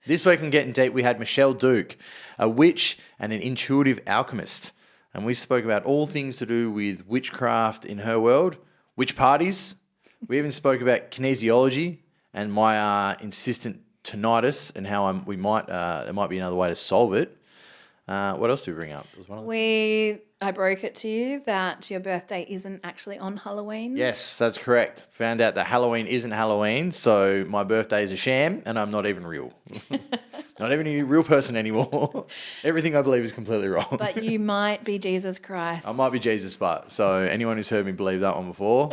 This week on Getting Deep, we had Michelle Duke, a witch and an intuitive alchemist. And we spoke about all things to do with witchcraft in her world, witch parties. We even spoke about kinesiology and my insistent tinnitus and how there might be another way to solve it. What else did we bring up? It was one of I broke it to you that your birthday isn't actually on Halloween. Yes, that's correct. Found out that Halloween isn't Halloween, so my birthday is a sham and I'm not even real. Not even a real person anymore. Everything I believe is completely wrong. But you might be Jesus Christ. I might be Jesus, but so anyone who's heard me believe that one before,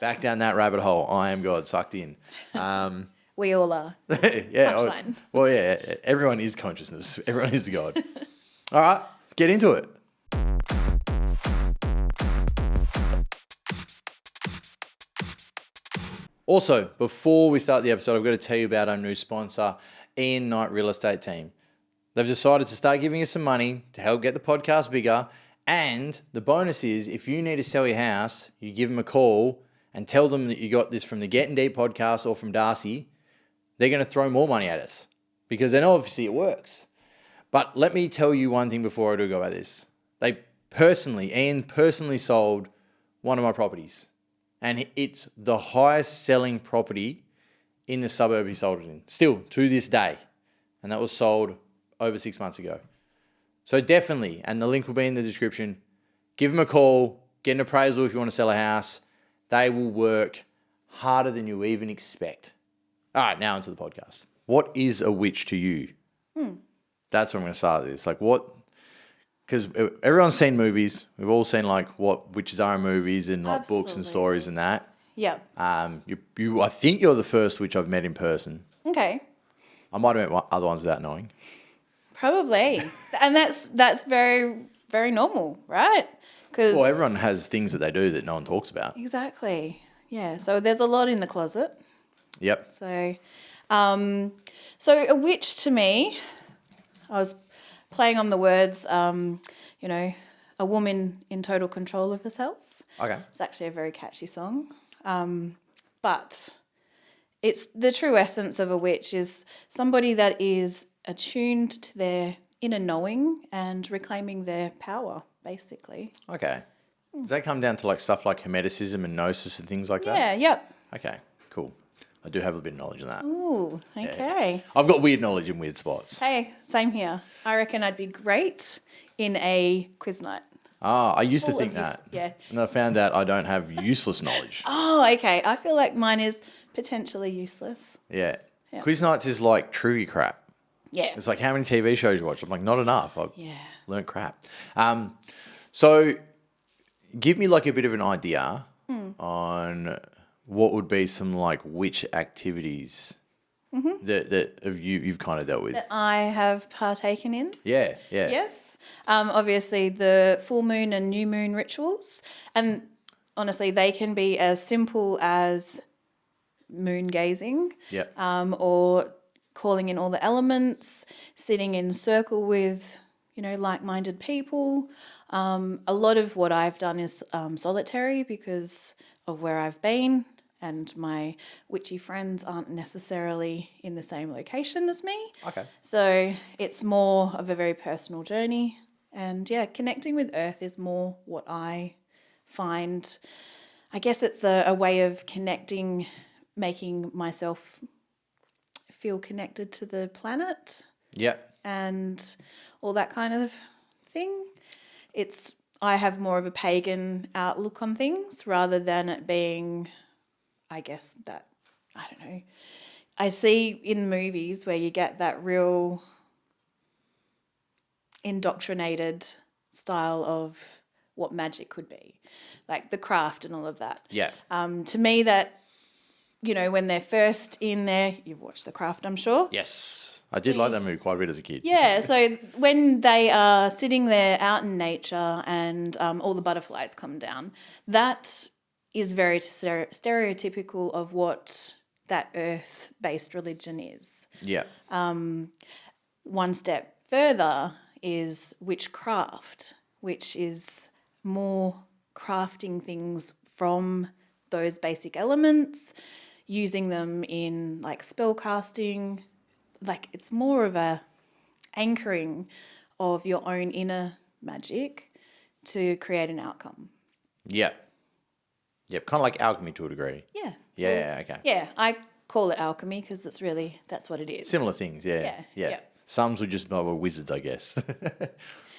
back down that rabbit hole. I am God, sucked in. We all are. Yeah. Punchline. Well, yeah, everyone is consciousness. Everyone is the God. All right, let's get into it. Also, before we start the episode, I've got to tell you about our new sponsor, Ian Knight Real Estate Team. They've decided to start giving us some money to help get the podcast bigger. And the bonus is, if you need to sell your house, you give them a call and tell them that you got this from the Gettin Deep podcast or from Darcy. They're going to throw more money at us because they know obviously it works. But let me tell you one thing before I do go about this. Ian personally sold one of my properties. And it's the highest selling property in the suburb he sold it in. Still, to this day. And that was sold over 6 months ago. So definitely, and the link will be in the description, give them a call, get an appraisal if you want to sell a house. They will work harder than you even expect. All right, now into the podcast. What is a witch to you? That's where I'm going to start this. Like what... Because everyone's seen movies. We've all seen like what witches are in movies and like books and stories and that. Yep. I think you're the first witch I've met in person. Okay. I might have met other ones without knowing. Probably. And that's very, very normal, right? Well, everyone has things that they do that no one talks about. Exactly. Yeah. So there's a lot in the closet. Yep. So a witch to me, I was playing on the words, a woman in total control of herself. Okay. It's actually a very catchy song. But it's the true essence of a witch is somebody that is attuned to their inner knowing and reclaiming their power, basically. Okay. Does that come down to like stuff like hermeticism and gnosis and things like that? Yeah, yep. Okay, cool. I do have a bit of knowledge on that. Ooh, okay. Yeah. I've got weird knowledge in weird spots. Hey, same here. I reckon I'd be great in a quiz night. I used to think that. Yeah. And I found out I don't have useless knowledge. Oh, okay. I feel like mine is potentially useless. Yeah. Quiz nights is like trivia crap. Yeah. It's like how many TV shows you watch. I'm like, not enough. I've Yeah. learned crap. So give me like a bit of an idea on what would be some like witch activities that you've kind of dealt with. That I have partaken in. Yeah. Yes. Obviously, the full moon and new moon rituals. And honestly, they can be as simple as moon gazing. Yep. Or calling in all the elements, sitting in circle with, like-minded people. A lot of what I've done is solitary because of where I've been, and my witchy friends aren't necessarily in the same location as me. Okay. So it's more of a very personal journey. And connecting with Earth is more what I find. I guess it's a way of connecting, making myself feel connected to the planet. Yep. And all that kind of thing. I have more of a pagan outlook on things rather than it being, I guess, that, I don't know. I see in movies where you get that real indoctrinated style of what magic could be, like The Craft and all of that. Yeah. To me, that, when they're first in there, you've watched The Craft, I'm sure. Yes. I did like that movie quite a bit as a kid. Yeah, so when they are sitting there out in nature and all the butterflies come down, that is very stereotypical of what that earth-based religion is. Yeah. One step further is witchcraft, which is more crafting things from those basic elements, using them in like spell casting, like it's more of a anchoring of your own inner magic to create an outcome. Yep. Yep. Kind of like alchemy to a degree. Yeah. Yeah. Okay. Yeah, I call it alchemy because that's what it is. Similar things. Yeah. Yeah. Some were just wizards, I guess.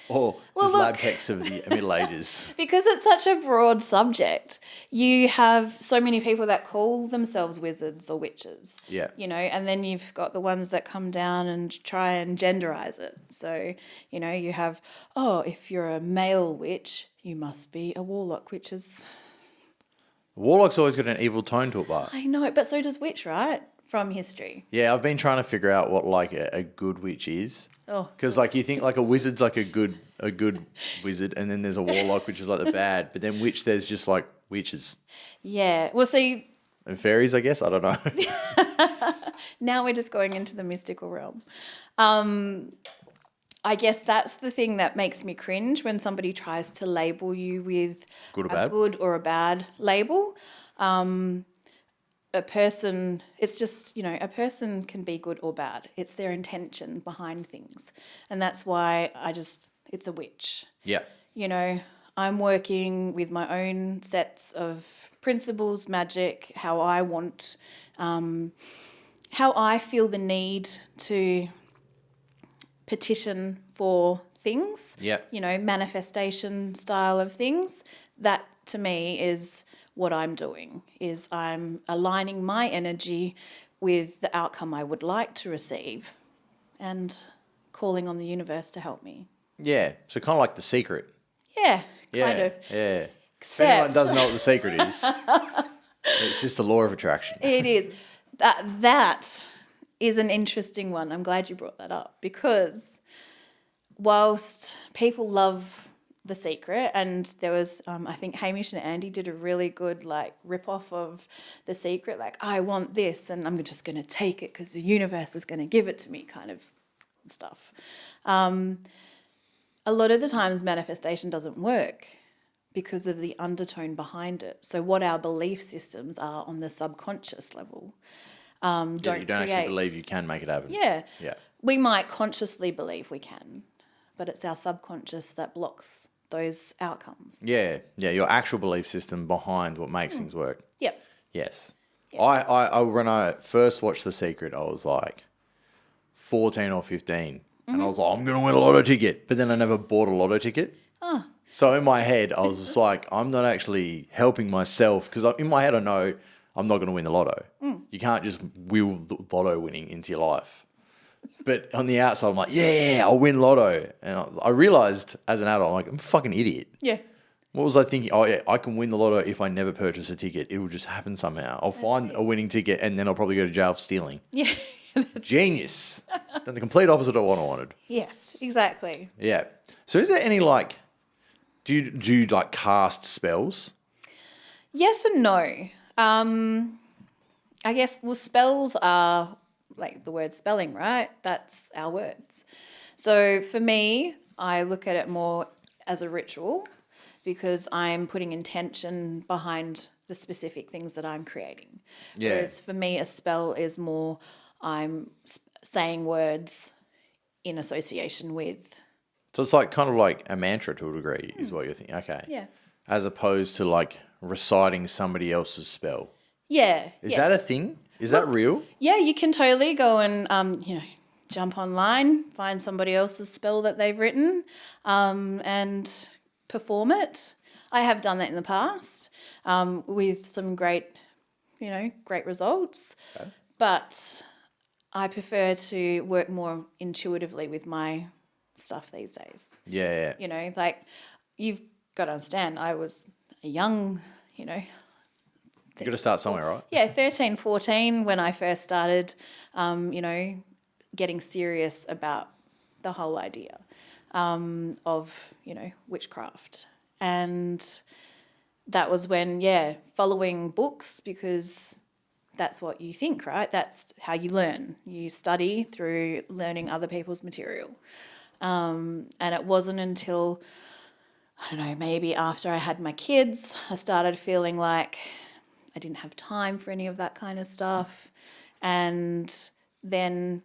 Or Well, just look. lab techs of the Middle Ages. Because it's such a broad subject, you have so many people that call themselves wizards or witches. Yeah. You know, and then you've got the ones that come down and try and genderize it. So, you know, you have, if you're a male witch, you must be a warlock, which is, Warlock's always got an evil tone to it, but I know, but so does witch, right? From history. yeah, I've been trying to figure out what like a good witch is. Oh. Because like you think like a wizard's like a good wizard, and then there's a warlock which is like the bad, but then witch there's just like witches Yeah. Well, see, and fairies, I guess. I don't know. now we're just going into the mystical realm. I guess that's the thing that makes me cringe when somebody tries to label you with Good or a bad? good or a bad label. A person, it's just, a person can be good or bad. It's their intention behind things. And that's why it's a witch. Yeah. You know, I'm working with my own sets of principles, magic, how I want, how I feel the need to petition for things. Yeah. You know, manifestation style of things. That to me is what I'm doing, is I'm aligning my energy with the outcome I would like to receive and calling on the universe to help me. Yeah. So kind of like The Secret. Yeah, Yeah. kind of. Yeah. If anyone Except doesn't know what The Secret is, it's just the law of attraction. it is. That is an interesting one. I'm glad you brought that up because whilst people love The Secret, and there was, I think Hamish and Andy did a really good rip-off of The Secret, like, I want this and I'm just going to take it because the universe is going to give it to me kind of stuff. A lot of the times manifestation doesn't work because of the undertone behind it. So what our belief systems are on the subconscious level You don't actually believe you can make it happen. Yeah. Yeah. We might consciously believe we can, but it's our subconscious that blocks those outcomes. Yeah. Yeah. Your actual belief system behind what makes things work. Yep. Yes. I when I first watched The Secret, I was like 14 or 15. And I was like, I'm going to win a lotto ticket. But then I never bought a lotto ticket. Oh. So in my head, I was just like, I'm not actually helping myself. Because in my head, I know I'm not going to win the lotto. You can't just will the lotto winning into your life. But on the outside, I'm like, yeah, I'll win lotto. And I realized as an adult, I'm like, I'm a fucking idiot. Yeah. What was I thinking? Oh, yeah, I can win the lotto if I never purchase a ticket. It will just happen somehow. I'll find a winning ticket and then I'll probably go to jail for stealing. Yeah. Genius. Done the complete opposite of what I wanted. Yes, exactly. Yeah. So is there any do you cast spells? Yes and no. I guess, spells are like the word spelling, right? That's our words. So for me, I look at it more as a ritual because I'm putting intention behind the specific things that I'm creating. Yeah. Whereas for me, a spell is more I'm saying words in association with. So it's kind of like a mantra to a degree is what you're thinking. Okay. Yeah. As opposed to reciting somebody else's spell. Yeah. Is that a thing? Is that real? Yeah, you can totally go and, jump online, find somebody else's spell that they've written and perform it. I have done that in the past with some great results. Okay. But I prefer to work more intuitively with my stuff these days. Yeah. You've got to understand, I was a young, You've got to start somewhere, right? Yeah, 13, 14 when I first started, getting serious about the whole idea of, witchcraft. And that was when, following books because that's what you think, right? That's how you learn. You study through learning other people's material. And it wasn't until, I don't know, maybe after I had my kids, I started feeling like I didn't have time for any of that kind of stuff. And then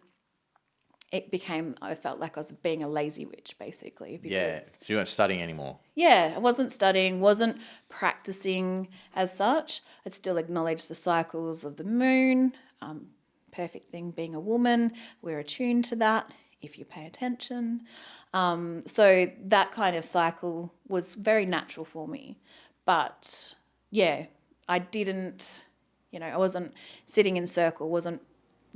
I felt like I was being a lazy witch, basically. Because, Yeah. So you weren't studying anymore. yeah, I wasn't studying, wasn't practicing as such. I'd still acknowledge the cycles of the moon. Perfect thing being a woman. We're attuned to that if you pay attention. So that kind of cycle was very natural for me. But yeah, I didn't, I wasn't sitting in circle, wasn't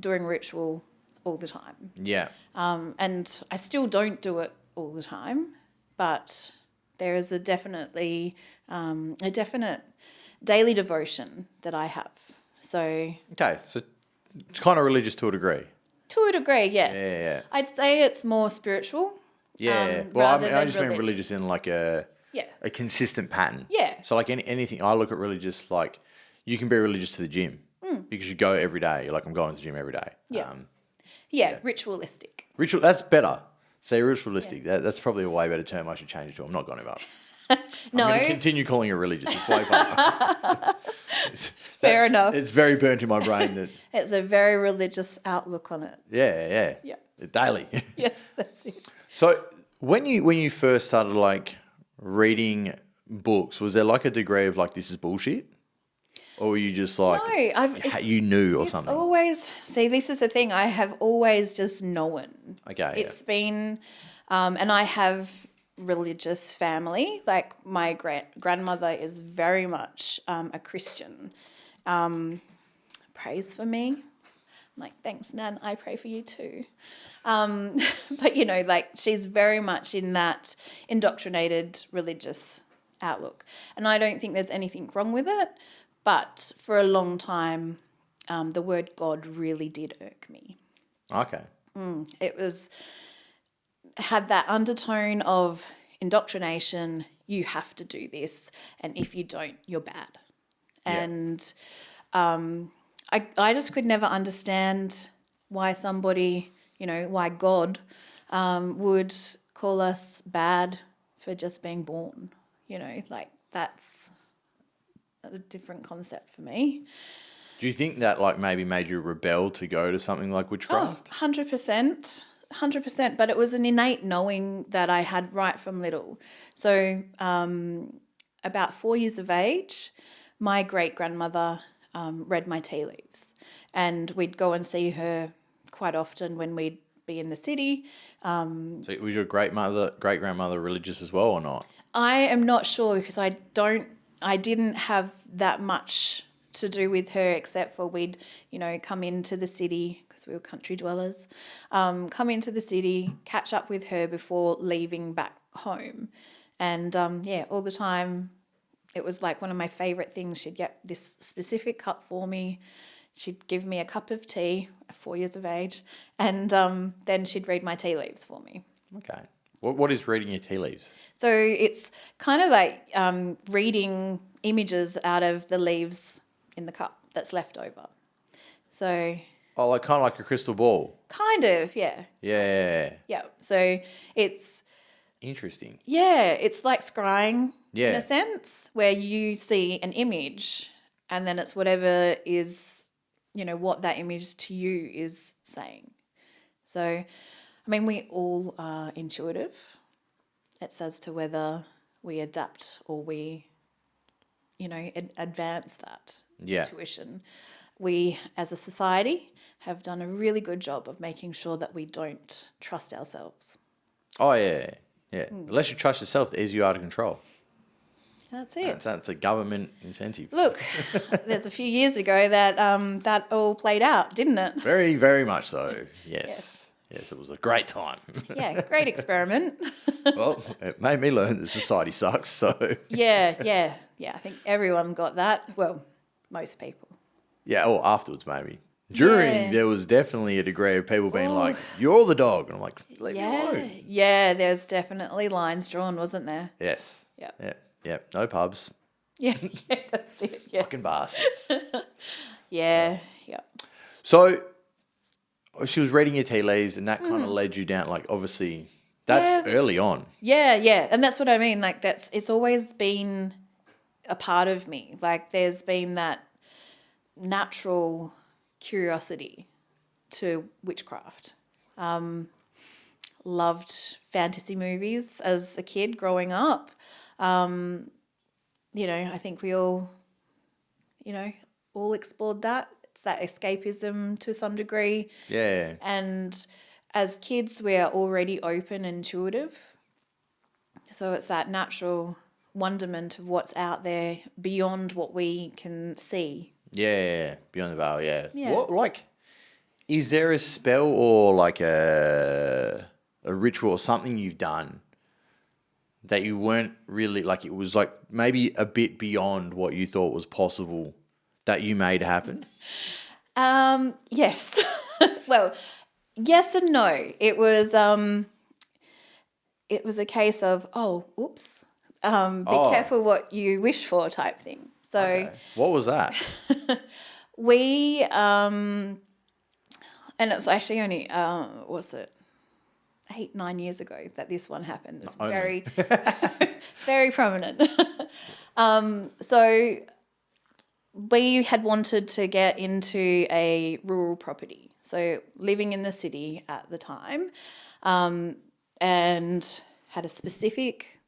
doing ritual all the time. Yeah. And I still don't do it all the time, but there is a definite daily devotion that I have. So Okay. So it's kind of religious to a degree. to a degree, yes. Yeah. I'd say it's more spiritual. Yeah. Well, rather I than just mean religious in like a consistent pattern. Yeah. So like anything, I look at religious like you can be religious to the gym because you go every day. You're like, I'm going to the gym every day. Yeah. Ritualistic. Ritual, that's better. Say ritualistic. That's probably a way better term. I should change it to. I'm not going to. No. I'm going to continue calling it religious. It's way fun. Fair enough. It's very burnt in my brain that. It's a very religious outlook on it. Yeah. Yeah. Daily. Yes, that's it. So when you first started like reading books, was there like a degree of like this is bullshit, or were you just like you knew or something? Always this is the thing. I have always just known. Okay. It's been, and I have religious family. Like my grandmother is very much a Christian. Prays for me. I'm like, thanks, Nan. I pray for you too. But like she's very much in that indoctrinated religious outlook, and I don't think there's anything wrong with it. But for a long time, the word God really did irk me. Okay. It had that undertone of indoctrination. You have to do this, and if you don't, you're bad. And I just could never understand why somebody, why God would call us bad for just being born. Like that's a different concept for me. Do you think that like maybe made you rebel to go to something like witchcraft? 100%. 100%. But it was an innate knowing that I had right from little. So about 4 years of age, my great-grandmother read my tea leaves. And we'd go and see her quite often when we'd be in the city. So was your great-grandmother religious as well or not? I am not sure because I didn't have that much to do with her except for we'd, come into the city because we were country dwellers, come into the city, catch up with her before leaving back home. And, all the time it was like one of my favourite things. She'd get this specific cup for me. She'd give me a cup of tea at 4 years of age, and then she'd read my tea leaves for me. Okay. What is reading your tea leaves? So it's kind of like reading images out of the leaves in the cup that's left over. So... Oh, like kind of like a crystal ball? Kind of, yeah. Yeah. Yeah. So it's... Interesting. Yeah, it's like scrying in Yeah. a sense, where you see an image and then it's whatever is, what that image to you is saying. So... I mean, we all are intuitive. It's as to whether we adapt or we, advance that intuition. We, as a society, have done a really good job of making sure that we don't trust ourselves. Oh, yeah. The less you trust yourself, the easier you are to control. That's it. That's a government incentive. Look, there's a few years ago that that all played out, didn't it? Very, very much so. Yes. Yes, it was a great time. Yeah, great experiment. Well, it made me learn that society sucks, so... Yeah, I think everyone got that. Well, most people. Yeah, or afterwards maybe. During, there was definitely a degree of people being like, you're the dog. And I'm like, leave me alone. Yeah, there's definitely lines drawn, wasn't there? Yes. Yep. No pubs. Yeah, that's it. Yes. Fucking bastards. Yeah. So... She was reading your tea leaves and that kind of led you down, like, obviously, that's early on. Yeah. And that's what I mean. Like, it's always been a part of me. Like, there's been that natural curiosity to witchcraft. Loved fantasy movies as a kid growing up. I think we all, all explored that. It's that escapism to some degree. Yeah. And as kids, we are already open and intuitive. So it's that natural wonderment of what's out there beyond what we can see. Yeah. Beyond the veil, yeah. Yeah. What, is there a spell or a ritual or something you've done that you weren't really, it was maybe a bit beyond what you thought was possible that you made happen? Yes. Well, yes and no. It was a case of, oops, be careful what you wish for type thing. So okay. What was that? we, and it was actually only, 8-9 years ago that this one happened. It's very, very prominent. So we had wanted to get into a rural property. So living in the city at the time, and had a specific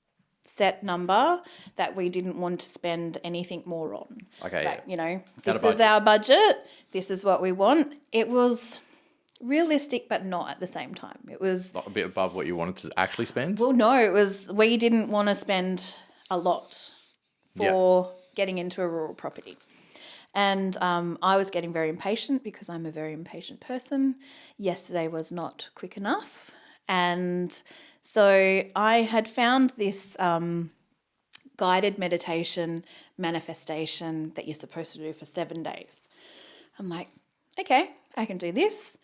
set number that we didn't want to spend anything more on. Okay. This is our budget. This is what we want. It was realistic, but not at the same time. It was A bit above what you wanted to actually spend? well, no, we didn't want to spend a lot for getting into a rural property. And I was getting very impatient because I'm a very impatient person. Yesterday was not quick enough. And so I had found this guided meditation manifestation that you're supposed to do for 7 days. I'm like, okay, I can do this.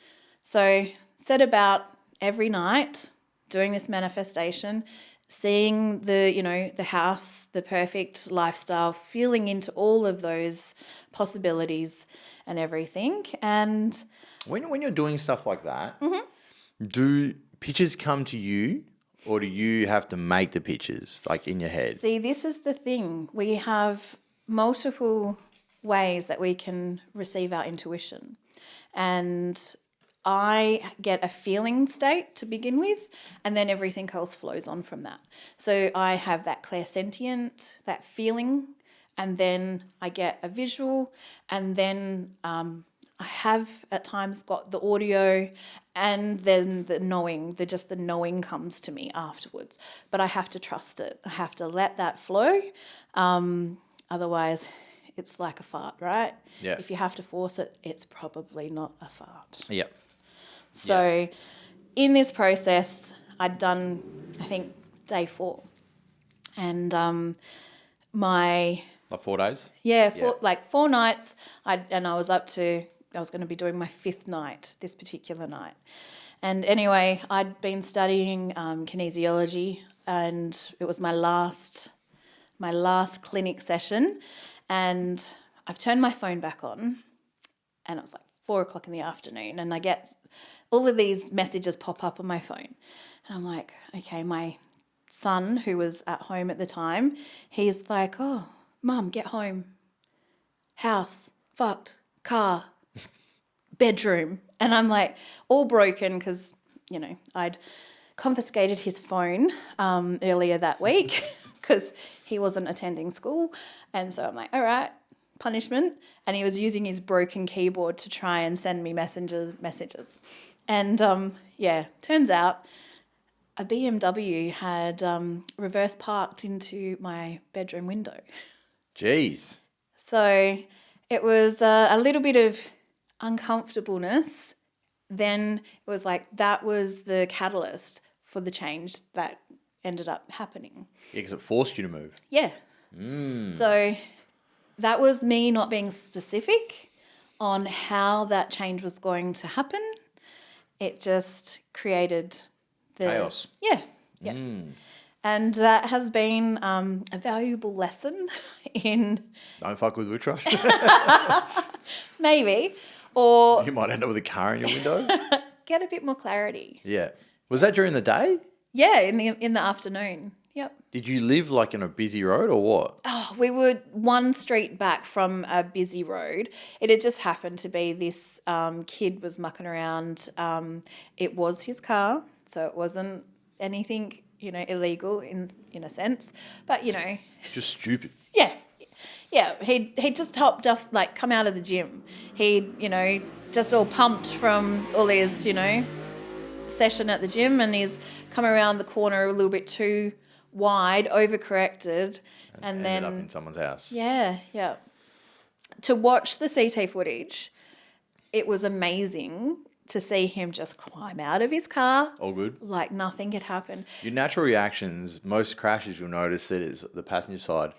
So set about every night doing this manifestation, seeing the house, the perfect lifestyle, feeling into all of those possibilities and everything. And when you're doing stuff like that, do pictures come to you or do you have to make the pictures in your head? see, this is the thing. We have multiple ways that we can receive our intuition. And I get a feeling state to begin with, and then everything else flows on from that. So I have that clairsentient, that feeling, and then I get a visual, and then I have at times got the audio, and then the knowing, the knowing comes to me afterwards. But I have to trust it. I have to let that flow. Otherwise, it's like a fart, right? Yeah. If you have to force it, it's probably not a fart. Yeah. So in this process, I'd done, I think, day 4. And my... 4 days? Yeah, 4 nights. I was going to be doing my 5th night, this particular night. And anyway, I'd been studying kinesiology, and it was my last clinic session. And I've turned my phone back on, and it was 4 o'clock in the afternoon, and I get all of these messages pop up on my phone. And I'm like, okay, my son, who was at home at the time, he's like, oh, Mum, get home. House, fucked, car, bedroom. And I'm like, all broken because, I'd confiscated his phone earlier that week because he wasn't attending school. And so I'm like, all right, punishment. And he was using his broken keyboard to try and send me messages. And turns out a BMW had reverse parked into my bedroom window. Jeez. So it was a little bit of uncomfortableness. Then it was that was the catalyst for the change that ended up happening. Yeah, because it forced you to move. Yeah. So that was me not being specific on how that change was going to happen. It just created the... chaos. Yeah, yes. And that has been a valuable lesson in... Don't fuck with witchcraft. Maybe. Or... You might end up with a car in your window. get a bit more clarity. Yeah. Was that during the day? Yeah, in the afternoon. Yep. Did you live like in a busy road or what? Oh, we were one street back from a busy road. It had just happened to be this kid was mucking around. It was his car, so it wasn't anything, illegal in a sense. But, Just stupid. yeah. Yeah, he'd just hopped off, like, come out of the gym. He'd, just all pumped from all his, session at the gym, and he's come around the corner a little bit too wide, overcorrected, and Ended then up in someone's house. yeah. To watch the CT footage, it was amazing to see him just climb out of his car All good. like nothing had happened. Your natural reactions, most crashes you'll notice that is the passenger side.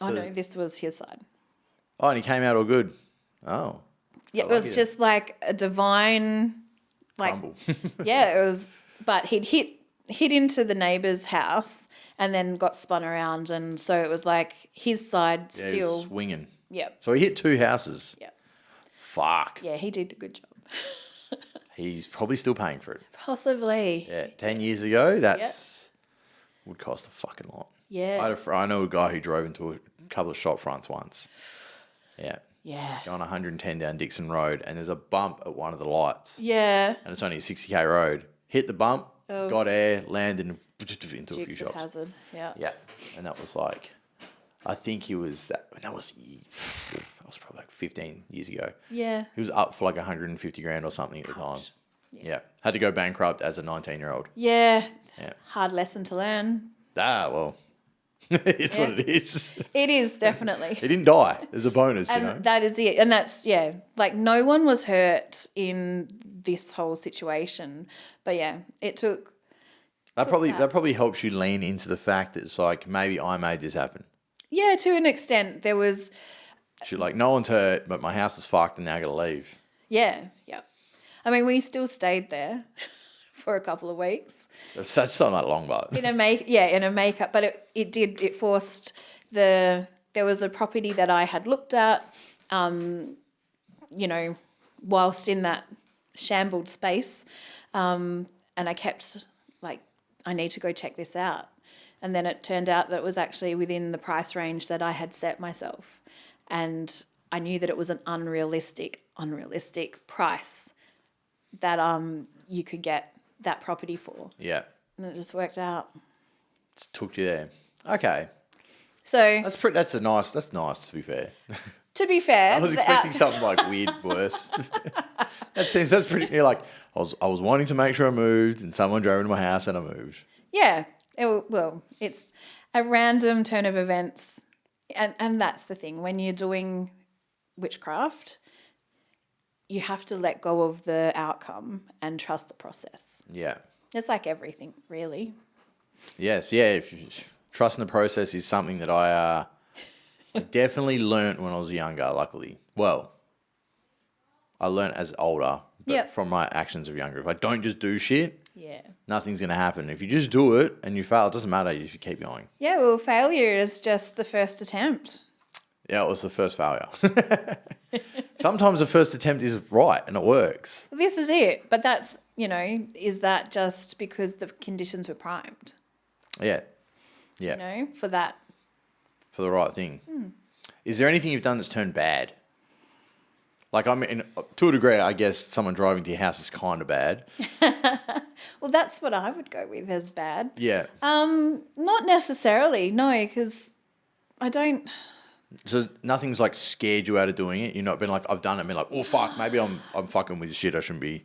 Oh no, this was his side. Oh, and he came out all good. Oh. Yeah, it was just like a divine, like, Crumble. yeah, it was. But he'd hit into the neighbour's house and then got spun around, and so it was like his side Yeah, he still. was swinging. Yep. So he hit 2 houses. Yep. Fuck. Yeah, he did a good job. He's probably still paying for it. Possibly. Yeah, 10 years ago, that's would cost a fucking lot. Yeah. I know a guy who drove into a couple of shop fronts once. Yeah. Yeah. Going 110 down Dixon Road, and there's a bump at one of the lights, Yeah. and it's only a 60k road. Hit the bump, got air, landed into a few Dukes of shops. Hazzard. Yeah. Yeah, and that was like, I think he was that was probably like 15 years ago. Yeah. He was up for like 150 grand or something at the time. Yeah. Had to go bankrupt as a 19-year-old. Yeah. Yeah. Hard lesson to learn. Well, it's what it is. It is, definitely. He didn't die. There's a bonus, And that is it. And that's, like no one was hurt in this whole situation. But yeah, it took. That probably helps you lean into the fact that it's like, maybe I made this happen. Yeah, to an extent. There was. Shit, like, no one's hurt, but my house is fucked and now I got to leave. Yeah. I mean, we still stayed there for a couple of weeks. That's not that long, but. in a makeup, but it forced there was a property that I had looked at, whilst in that shambled space, and I kept like, I need to go check this out, and then it turned out that it was actually within the price range that I had set myself, and I knew that it was an unrealistic price that you could get that property for. Yeah. And it just worked out. Just took you there. Okay. So That's nice to be fair. to be fair, I was expecting something like weird worse. That's pretty. You're like, I was wanting to make sure I moved, and someone drove into my house, and I moved. Yeah. It's a random turn of events, and that's the thing. When you're doing witchcraft, you have to let go of the outcome and trust the process. Yeah. It's like everything, really. Yes. Yeah. Trusting the process is something that I definitely learnt when I was younger. Luckily, well, I learnt as older, but from my actions of younger. If I don't just do shit, nothing's gonna happen. If you just do it and you fail, it doesn't matter if you keep going. Yeah. Well, failure is just the first attempt. Yeah, it was the first failure. Sometimes the first attempt is right and it works. This is it. But that's, is that just because the conditions were primed? Yeah. Yeah. For that. For the right thing. Is there anything you've done that's turned bad? Like, I mean, to a degree, I guess someone driving to your house is kind of bad. Well, that's what I would go with as bad. Yeah. Not necessarily, no, because I don't. So nothing's like scared you out of doing it. You've not been like, I've done it, and been like, oh fuck, maybe I'm fucking with shit I shouldn't be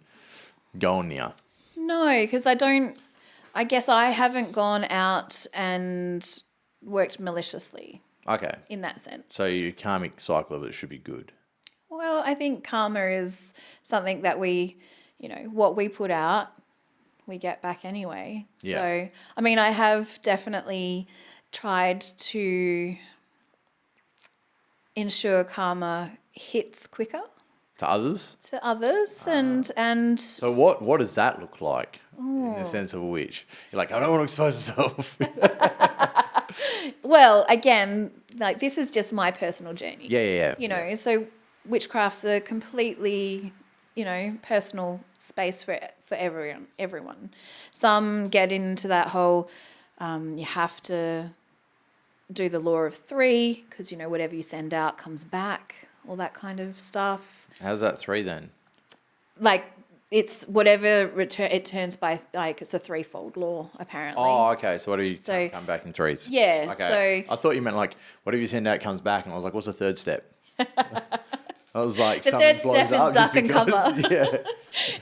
going near. No, because I guess I haven't gone out and worked maliciously. Okay. In that sense. So your karmic cycle of it should be good. Well, I think karma is something that we, what we put out, we get back anyway. Yeah. So, I mean, I have definitely tried to ensure karma hits quicker To others? and So what does that look like in the sense of a witch? You're like, I don't want to expose myself. well, again, like this is just my personal journey. Yeah. So witchcraft's a completely, personal space for everyone. Some get into that whole You have to do the law of 3 because, you know, whatever you send out comes back, all that kind of stuff. How's that 3 then? Like, it's whatever it turns by, like, it's a 3-fold law, apparently. Oh, okay. So what do you come back in 3s? Yeah. Okay. So I thought you meant like whatever you send out comes back, and I was like, what's the third step? I was like, the third step is duck and cover. Yeah.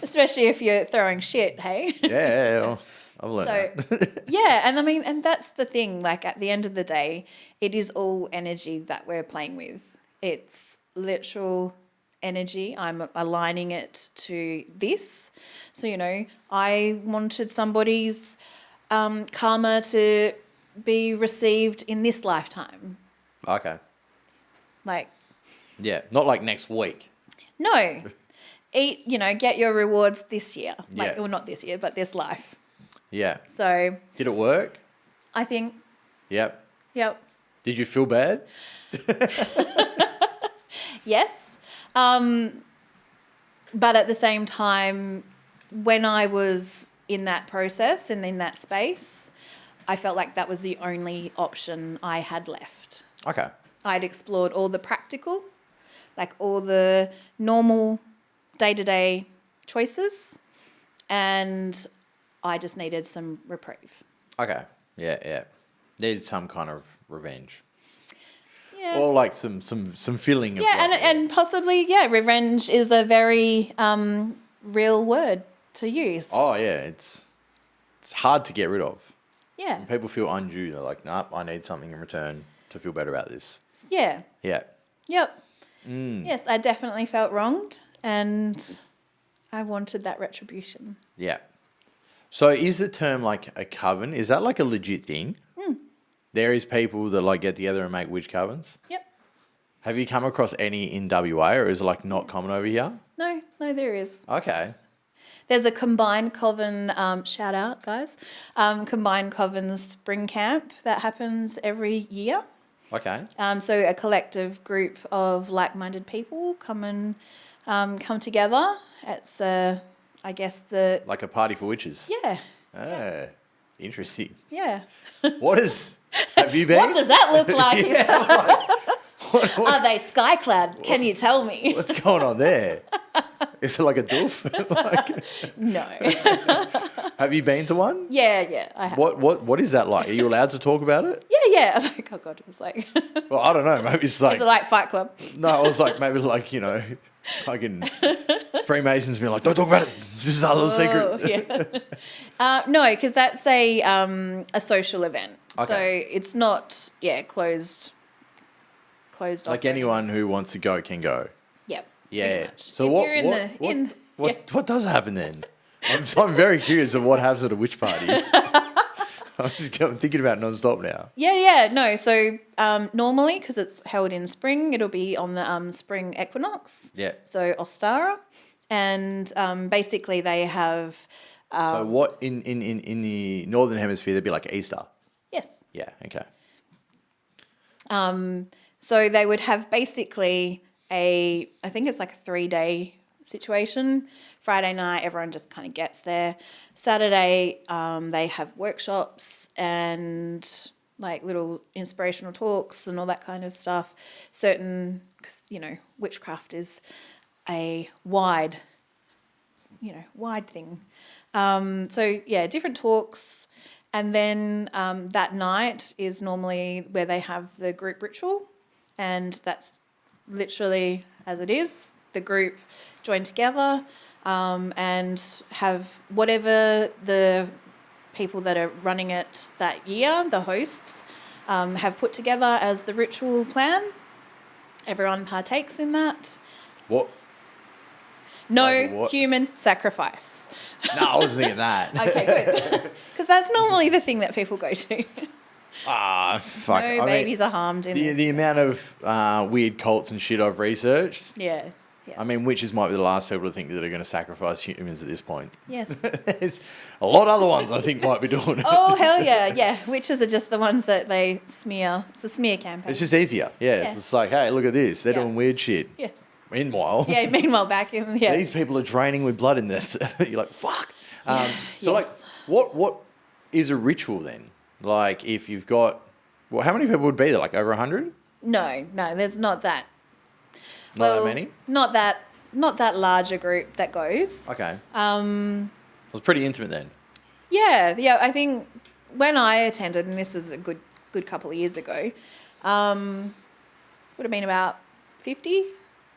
Especially if you're throwing shit, hey? Yeah. Well, I've learned that. Yeah, and I mean, and that's the thing, like at the end of the day, it is all energy that we're playing with. It's literal energy. I'm aligning it to this. So, you know, I wanted somebody's karma to be received in this lifetime. Okay. Like, yeah, not like next week. No. Get your rewards this year. Like, Yeah. well, not this year, but this life. Yeah. So Did it work? I think, Yep. yep. Did you feel bad? Yes. But at the same time, when I was in that process and in that space, I felt like that was the only option I had left. Okay. I'd explored all the practical, like all the normal day-to-day choices, and I just needed some reprieve. Okay. Yeah. Needed some kind of revenge. Yeah. Or like some feeling of and possibly, revenge is a very real word to use. Oh yeah, it's hard to get rid of. Yeah. When people feel undue, they're like, nope, I need something in return to feel better about this. Yeah. Yeah. Yep. Yes, I definitely felt wronged and I wanted that retribution. Yeah. So is the term like a coven, is that like a legit thing? There is people that like get together and make witch covens? Yep. Have you come across any in WA, or is it like not common over here? No, there is. Okay. There's a combined coven, shout out guys, combined coven spring camp that happens every year. Okay. So a collective group of like-minded people come together. It's I guess the... Like a party for witches? Yeah. Ah, interesting. Yeah. Have you been? What does that look like? Yeah, I'm like, Are they sky-clad? Can you tell me? what's going on there? Is it like a doof? No. Have you been to one? Yeah, I have. What is that like? Are you allowed to talk about it? Yeah. I was like, oh God, it was like... Well, I don't know. Maybe it's like... Is it like Fight Club? No, I was like, maybe like, fucking Freemasons being like, don't talk about it. This is our little secret. Yeah. No, because that's a social event. Okay. So it's not, closed off. Like anyone who wants to go can go. Yep. Yeah. Much. So If what does happen then? I'm very curious of what happens at a witch party. I'm thinking about it non-stop now. Yeah. No, so normally, because it's held in spring, it'll be on the spring equinox. Yeah. So Ostara. And basically they have... so what in the northern hemisphere, there'd be like Easter? Yes. Yeah, okay. So they would have basically I think it's like a 3-day situation. Friday night, everyone just kind of gets there. Saturday, they have workshops and like little inspirational talks and all that kind of stuff. Because, witchcraft is a wide thing. Different talks. And then that night is normally where they have the group ritual. And that's literally as it is. The group join together and have whatever the people that are running it that year, the hosts, have put together as the ritual plan. Everyone partakes in that. What? No Like what? human sacrifice. No, I wasn't thinking that. Okay, good. Because that's normally the thing that people go to. Fuck. No babies are harmed in this. The amount of weird cults and shit I've researched. Yeah. I mean, witches might be the last people to think that are going to sacrifice humans at this point. Yes. There's a lot of other ones I think might be doing it. Oh, hell yeah. Yeah. Witches are just the ones that they smear. It's a smear campaign. It's just easier. Yeah. It's just like, hey, look at this. They're doing weird shit. Yes. Meanwhile. Yeah, meanwhile back in... Yeah. These people are draining with blood in this. You're like, fuck. So Yes. like, what is a ritual then? Like if you've got, well, how many people would be there? Like over 100? No, there's not that. Not that many? Not that large a group that goes. Okay. It was pretty intimate then. Yeah. I think when I attended, and this is a good couple of years ago, would have been about 50.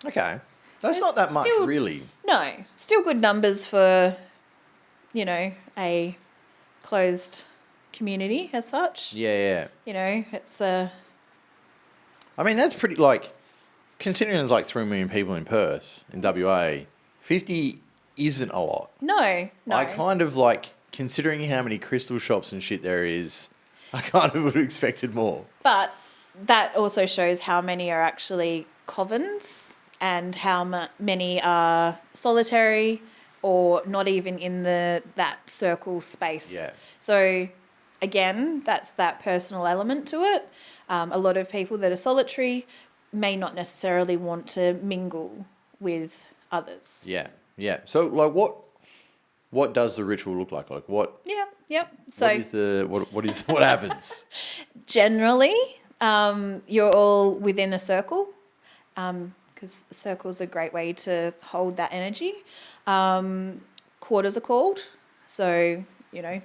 Okay. That's not that much, really. No, still good numbers for, a closed community as such. Yeah. It's I mean, that's pretty, like, considering there's like 3 million people in Perth, in WA, 50 isn't a lot. No. I kind of like, considering how many crystal shops and shit there is, I kind of would have expected more. But that also shows how many are actually covens and how many are solitary or not even in that circle space. Yeah. So, again, that's that personal element to it. A lot of people that are solitary may not necessarily want to mingle with others. Yeah. So, like, what does the ritual look like? Like, what? Yep. So, what happens? Generally, you're all within a circle, because circles are a great way to hold that energy. Quarters are called, so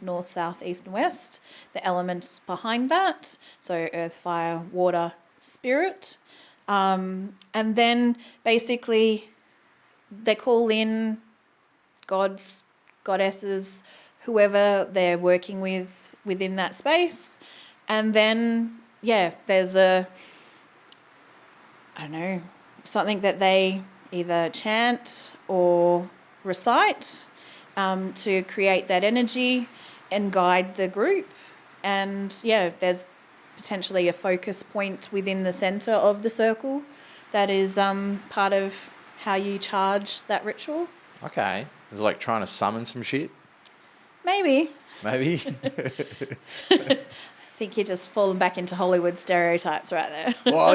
north, south, east, and west. The elements behind that, so earth, fire, water, spirit, and then basically they call in gods, goddesses, whoever they're working with within that space, and then there's something that they either chant or recite to create that energy and guide the group. And there's potentially a focus point within the centre of the circle that is part of how you charge that ritual. Okay. Is it like trying to summon some shit? Maybe. I think you're just falling back into Hollywood stereotypes right there. Well,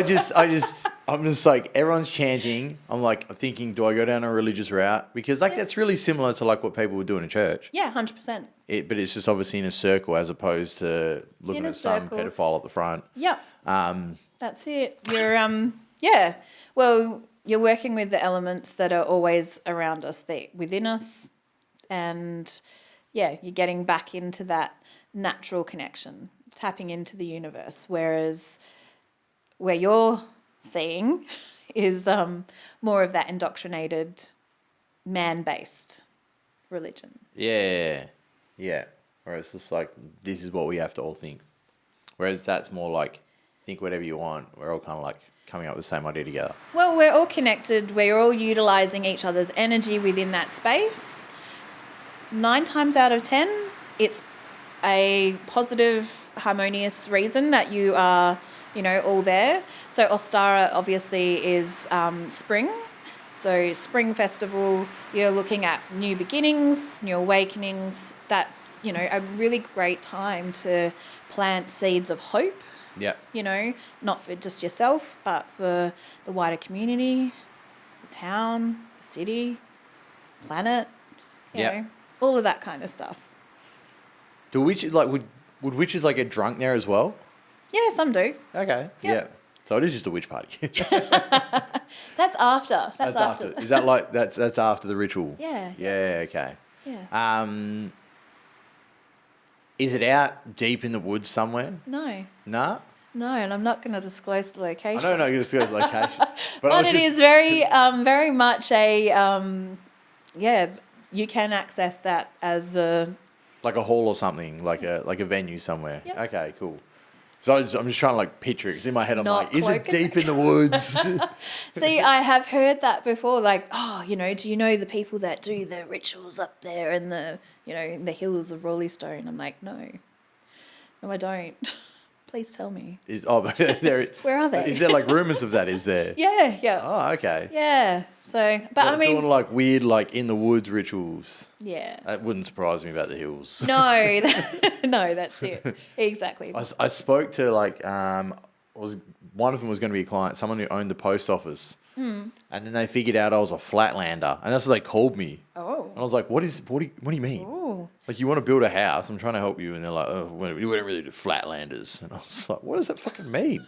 I'm just like, everyone's chanting. I'm like thinking, do I go down a religious route? Because that's really similar to like what people would do in a church. Yeah, 100%. But it's just obviously in a circle as opposed to looking at some pedophile at the front. Yep. That's it. You're well, you're working with the elements that are always around us, they're within us, and you're getting back into that natural connection, tapping into the universe. Whereas where you're seeing is more of that indoctrinated, man-based religion. Yeah. Whereas it's just like, this is what we have to all think. Whereas that's more like, think whatever you want. We're all kind of like coming up with the same idea together. Well, we're all connected. We're all utilising each other's energy within that space. 9 times out of 10, it's a positive, harmonious reason that you are, all there. So Ostara obviously is spring. So spring festival, you're looking at new beginnings, new awakenings. That's, a really great time to plant seeds of hope. Yeah. Not for just yourself, but for the wider community, the town, the city, planet, you know, all of that kind of stuff. Do witches would witches like get drunk there as well? Yeah, some do. Okay. Yep. Yeah. So it is just a witch party. That's after. That's after. Is that like that's after the ritual? Yeah. Yeah. Okay. Yeah. Is it out deep in the woods somewhere? No. Nah? No, and I'm not going to disclose the location. I don't know. You're disclose the location, but it is very, very much a you can access that as a like a hall or something, like a venue somewhere. Yep. Okay, cool. So I'm just trying to like picture it, because in my head I'm Not like, is it deep in the woods? See, I have heard that before. Like, do you know the people that do the rituals up there in the in the hills of Rawley Stone? I'm like, no, I don't. Please tell me. Where are they? Is there like rumours of that? Is there? Yeah. Oh, okay. Yeah. So, but I mean, doing like weird, like in the woods rituals. Yeah. That wouldn't surprise me about the hills. No, no, that's it. Exactly. I spoke to like one of them was going to be a client, someone who owned the post office, and then they figured out I was a flatlander, and that's what they called me. Oh. And I was like, what do you mean? Oh. Like, you want to build a house, I'm trying to help you, and they're like, oh, we don't really do flatlanders. And I was like, what does that fucking mean?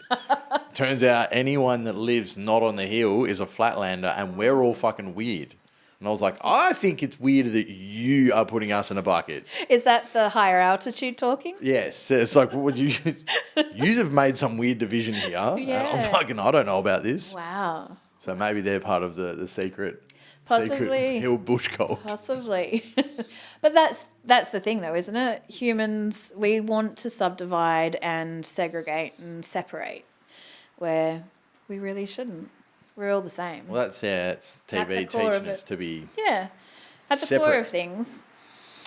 Turns out anyone that lives not on the hill is a flatlander, and we're all fucking weird. And I was like, I think it's weird that you are putting us in a bucket. Is that the higher altitude talking? Yes. It's like, what you have made some weird division here. Yeah. And I don't know about this. Wow. So maybe they're part of the secret Possibly. hill bush cult. Possibly. But that's the thing though, isn't it? Humans, we want to subdivide and segregate and separate where we really shouldn't. We're all the same. Well, it's TV teaching us to be Yeah. At the core separate. of things,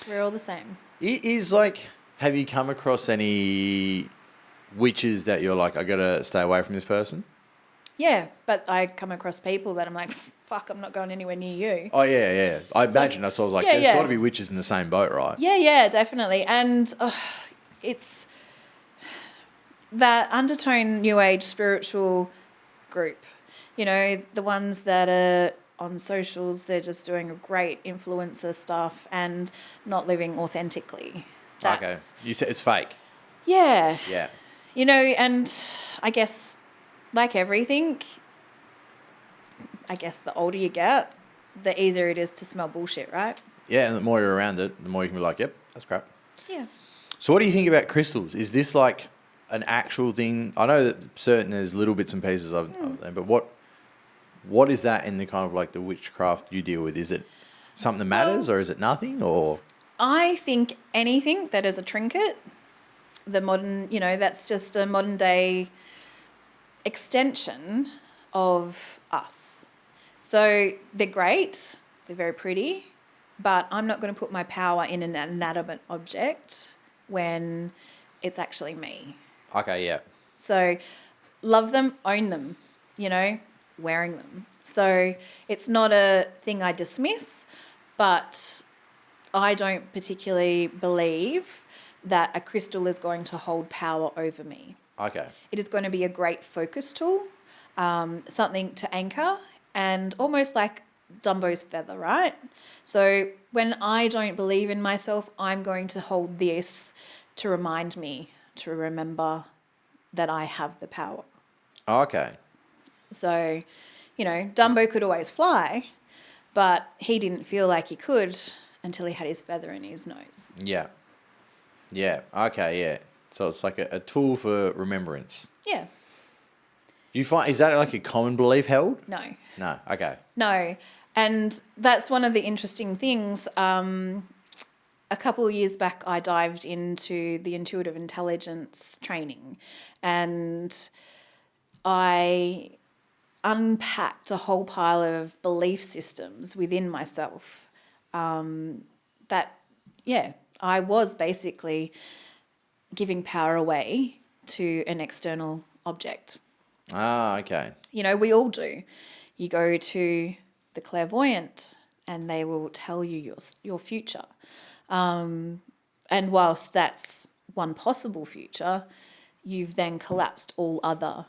we're all the same. It is like, have you come across any witches that you're like, I got to stay away from this person? Yeah, but I come across people that I'm like, fuck, I'm not going anywhere near you. Oh, yeah. I imagine that's what I was like, Yeah, there's yeah. got to be witches in the same boat, right? Yeah, definitely. And it's that undertone New Age spiritual group. You know, the ones that are on socials, they're just doing great influencer stuff and not living authentically. Okay. You said it's fake. Yeah. Yeah. You know, and I guess like everything, I guess the older you get, the easier it is to smell bullshit, right? Yeah, and the more you're around it, the more you can be like, yep, that's crap. Yeah. So what do you think about crystals? Is this like an actual thing? I know that there's little bits and pieces of them, but what is that in the kind of like the witchcraft you deal with? Is it something that matters or is it nothing or? I think anything that is a trinket, the modern, you know, that's just a modern day extension of us. So they're great, they're very pretty, but I'm not going to put my power in an inanimate object when it's actually me. Okay, yeah. So love them, own them, you know, wearing them. So it's not a thing I dismiss, but I don't particularly believe that a crystal is going to hold power over me. Okay. It is going to be a great focus tool, something to anchor, and almost like Dumbo's feather, right? So when I don't believe in myself, I'm going to hold this to remind me to remember that I have the power. Okay. So, you know, Dumbo could always fly, but he didn't feel like he could until he had his feather in his nose. Yeah. Yeah. Okay, yeah. So it's like a tool for remembrance. Yeah. Do you find, is that like a common belief held? No. No. Okay. No. And that's one of the interesting things. A couple of years back, I dived into the intuitive intelligence training and I unpacked a whole pile of belief systems within myself that, yeah, I was basically giving power away to an external object. Ah, okay. You know, we all do. You go to the clairvoyant and they will tell you your future. And whilst that's one possible future, you've then collapsed all other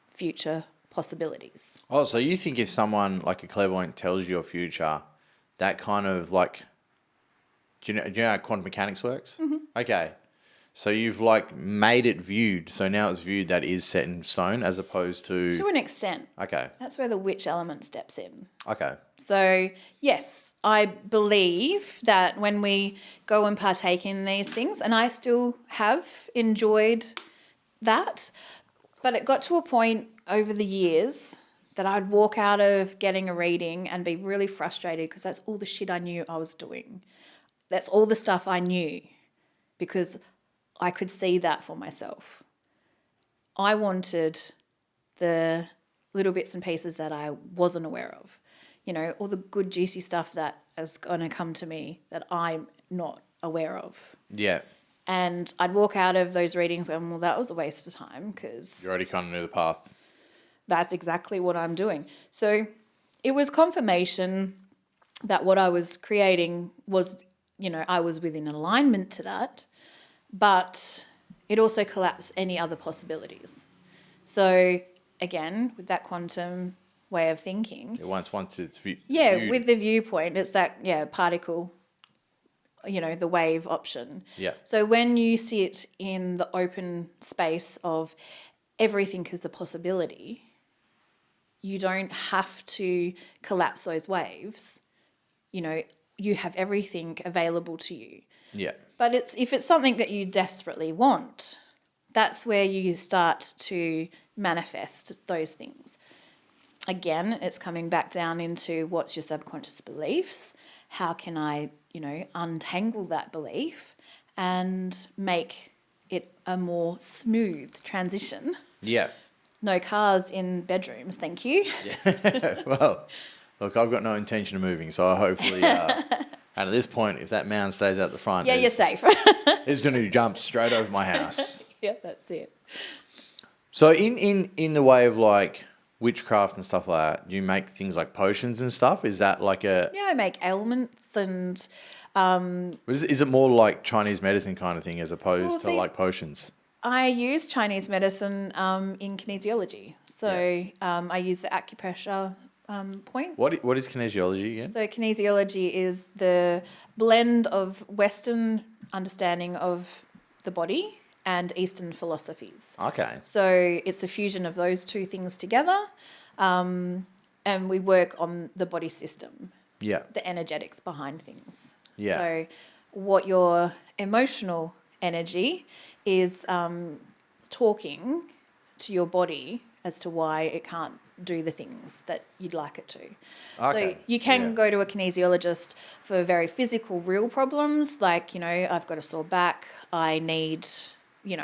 future possibilities. Oh, so you think if someone like a clairvoyant tells you your future, that kind of like, do you know how quantum mechanics works? Mm-hmm. Okay. So you've like made it viewed. So now it's viewed that is set in stone as opposed to... To an extent. Okay. That's where the witch element steps in. Okay. So, yes, I believe that when we go and partake in these things, and I still have enjoyed that, but it got to a point over the years that I'd walk out of getting a reading and be really frustrated because that's all the shit I knew I was doing. That's all the stuff I knew because I could see that for myself. I wanted the little bits and pieces that I wasn't aware of. You know, all the good juicy stuff that is going to come to me that I'm not aware of. Yeah. And I'd walk out of those readings going, well, that was a waste of time because You already kind of knew the path. that's exactly what I'm doing. So it was confirmation that what I was creating was, you know, I was within alignment to that, but it also collapsed any other possibilities. So again, with that quantum way of thinking. Once it's viewed. Yeah, with the viewpoint, it's that, particle the wave option. Yeah. So when you sit in the open space of everything is a possibility, you don't have to collapse those waves. You have everything available to you. Yeah. But if it's something that you desperately want, that's where you start to manifest those things. Again, it's coming back down into what's your subconscious beliefs? How can I, untangle that belief and make it a more smooth transition? Yeah. No cars in bedrooms, thank you. Yeah. Well, look, I've got no intention of moving, so hopefully, and at this point, if that mound stays out the front, Yeah, you're safe. it's going to jump straight over my house. Yeah, that's it. So in the way of like witchcraft and stuff like that, do you make things like potions and stuff? Is that like a... Yeah, I make ailments and... Is it more like Chinese medicine kind of thing as opposed to like potions? I use Chinese medicine in kinesiology. So I use the acupressure points. What is kinesiology again? So kinesiology is the blend of Western understanding of the body and Eastern philosophies. Okay. So it's a fusion of those two things together, and we work on the body system. Yeah. The energetics behind things. Yeah. So what your emotional energy is talking to your body as to why it can't do the things that you'd like it to. Okay. So you can go to a kinesiologist for very physical, real problems, like, I've got a sore back, I need,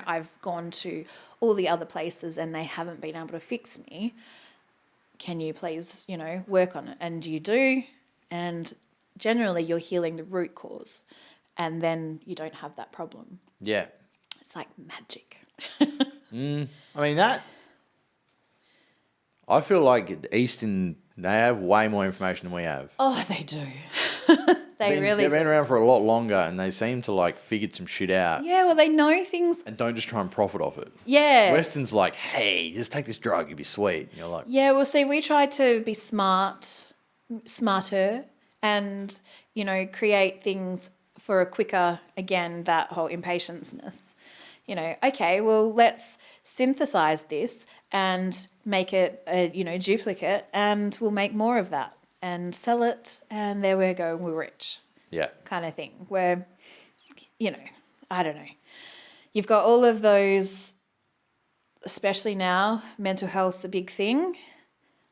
I've gone to all the other places and they haven't been able to fix me. Can you please, work on it? And you do, and generally you're healing the root cause, and then you don't have that problem. Yeah. It's like magic. I mean, I feel like the Eastern, they have way more information than we have. Oh, they do. They really They've do. been around for a lot longer and they seem to like figured some shit out Yeah, well, they know things. and don't just try and profit off it. Yeah. Western's like, hey, just take this drug, you'll be sweet. And you're like, Yeah, well, see, we try to be smarter, and, create things for a quicker, again, that whole impatienceness. Okay, well, let's synthesize this and make it a, duplicate, and we'll make more of that and sell it, and there we go, we're rich. yeah. Kind of thing, where, I don't know. You've got all of those, especially now, mental health's a big thing.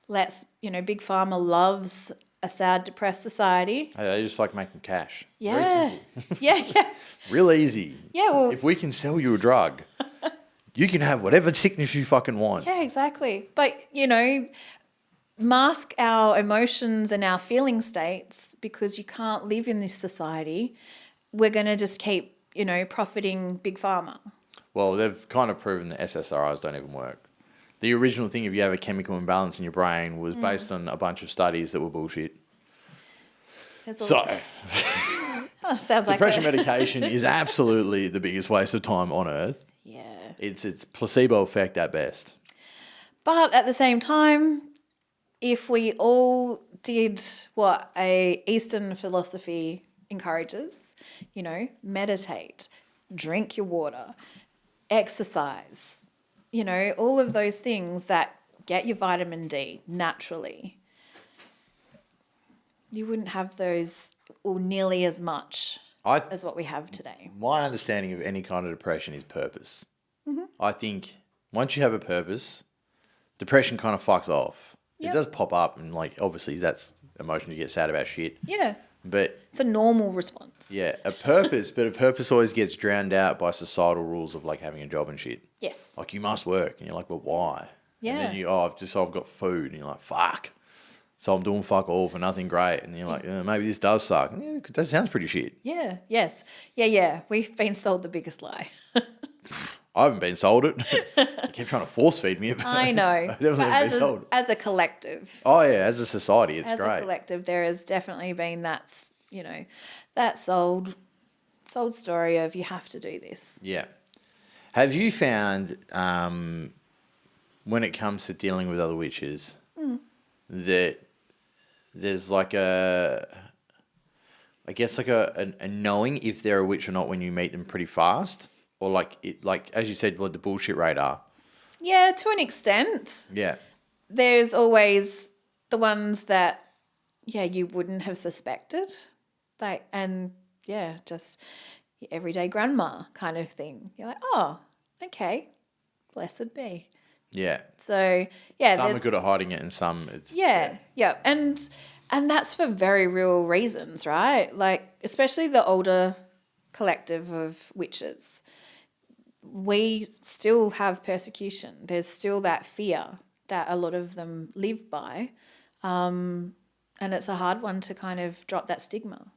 Big pharma loves a sad, depressed society. Hey, they just like making cash. Yeah. Very simple. Yeah. Real easy. Yeah, well... If we can sell you a drug, you can have whatever sickness you fucking want. Yeah, exactly. But, mask our emotions and our feeling states, because you can't live in this society. We're going to just keep, profiting big pharma. Well, they've kind of proven that SSRIs don't even work. The original thing, if you have a chemical imbalance in your brain, was based on a bunch of studies that were bullshit. Sounds like depression medication is absolutely the biggest waste of time on earth. Yeah. It's placebo effect at best. But at the same time, if we all did what a Eastern philosophy encourages, meditate, drink your water, exercise, all of those things that get your vitamin D naturally, you wouldn't have those or nearly as much as what we have today. My understanding of any kind of depression is purpose. Mm-hmm. I think once you have a purpose, depression kind of fucks off. Yep. It does pop up, and obviously that's emotion, you get sad about shit. Yeah. But it's a normal response. Yeah, a purpose always gets drowned out by societal rules of having a job and shit. Yes. You must work, and you're like, well, why? Yeah. And then I've got food, and you're like, fuck. So I'm doing fuck all for nothing great, and you're like, maybe this does suck. Yeah, that sounds pretty shit. Yeah. Yes. Yeah. We've been sold the biggest lie. I haven't been sold it. You keep trying to force feed me. I know. I definitely haven't been sold. As a collective. Oh yeah, as a society, it's great. As a collective, there has definitely been that, that sold story of you have to do this. Yeah. Have you found when it comes to dealing with other witches that there's I guess like a knowing if they're a witch or not when you meet them pretty fast, or like as you said, the bullshit radar. Yeah, to an extent. Yeah, There's always the ones that, yeah, you wouldn't have suspected. Like, and yeah, just your everyday grandma kind of thing. You're like, oh, okay, blessed be. yeah. So yeah, Some are there's good at hiding it, and some it's yeah, and that's for very real reasons, right? Like especially the older collective of witches, we still have persecution. There's still that fear that a lot of them live by, and it's a hard one to kind of drop that stigma.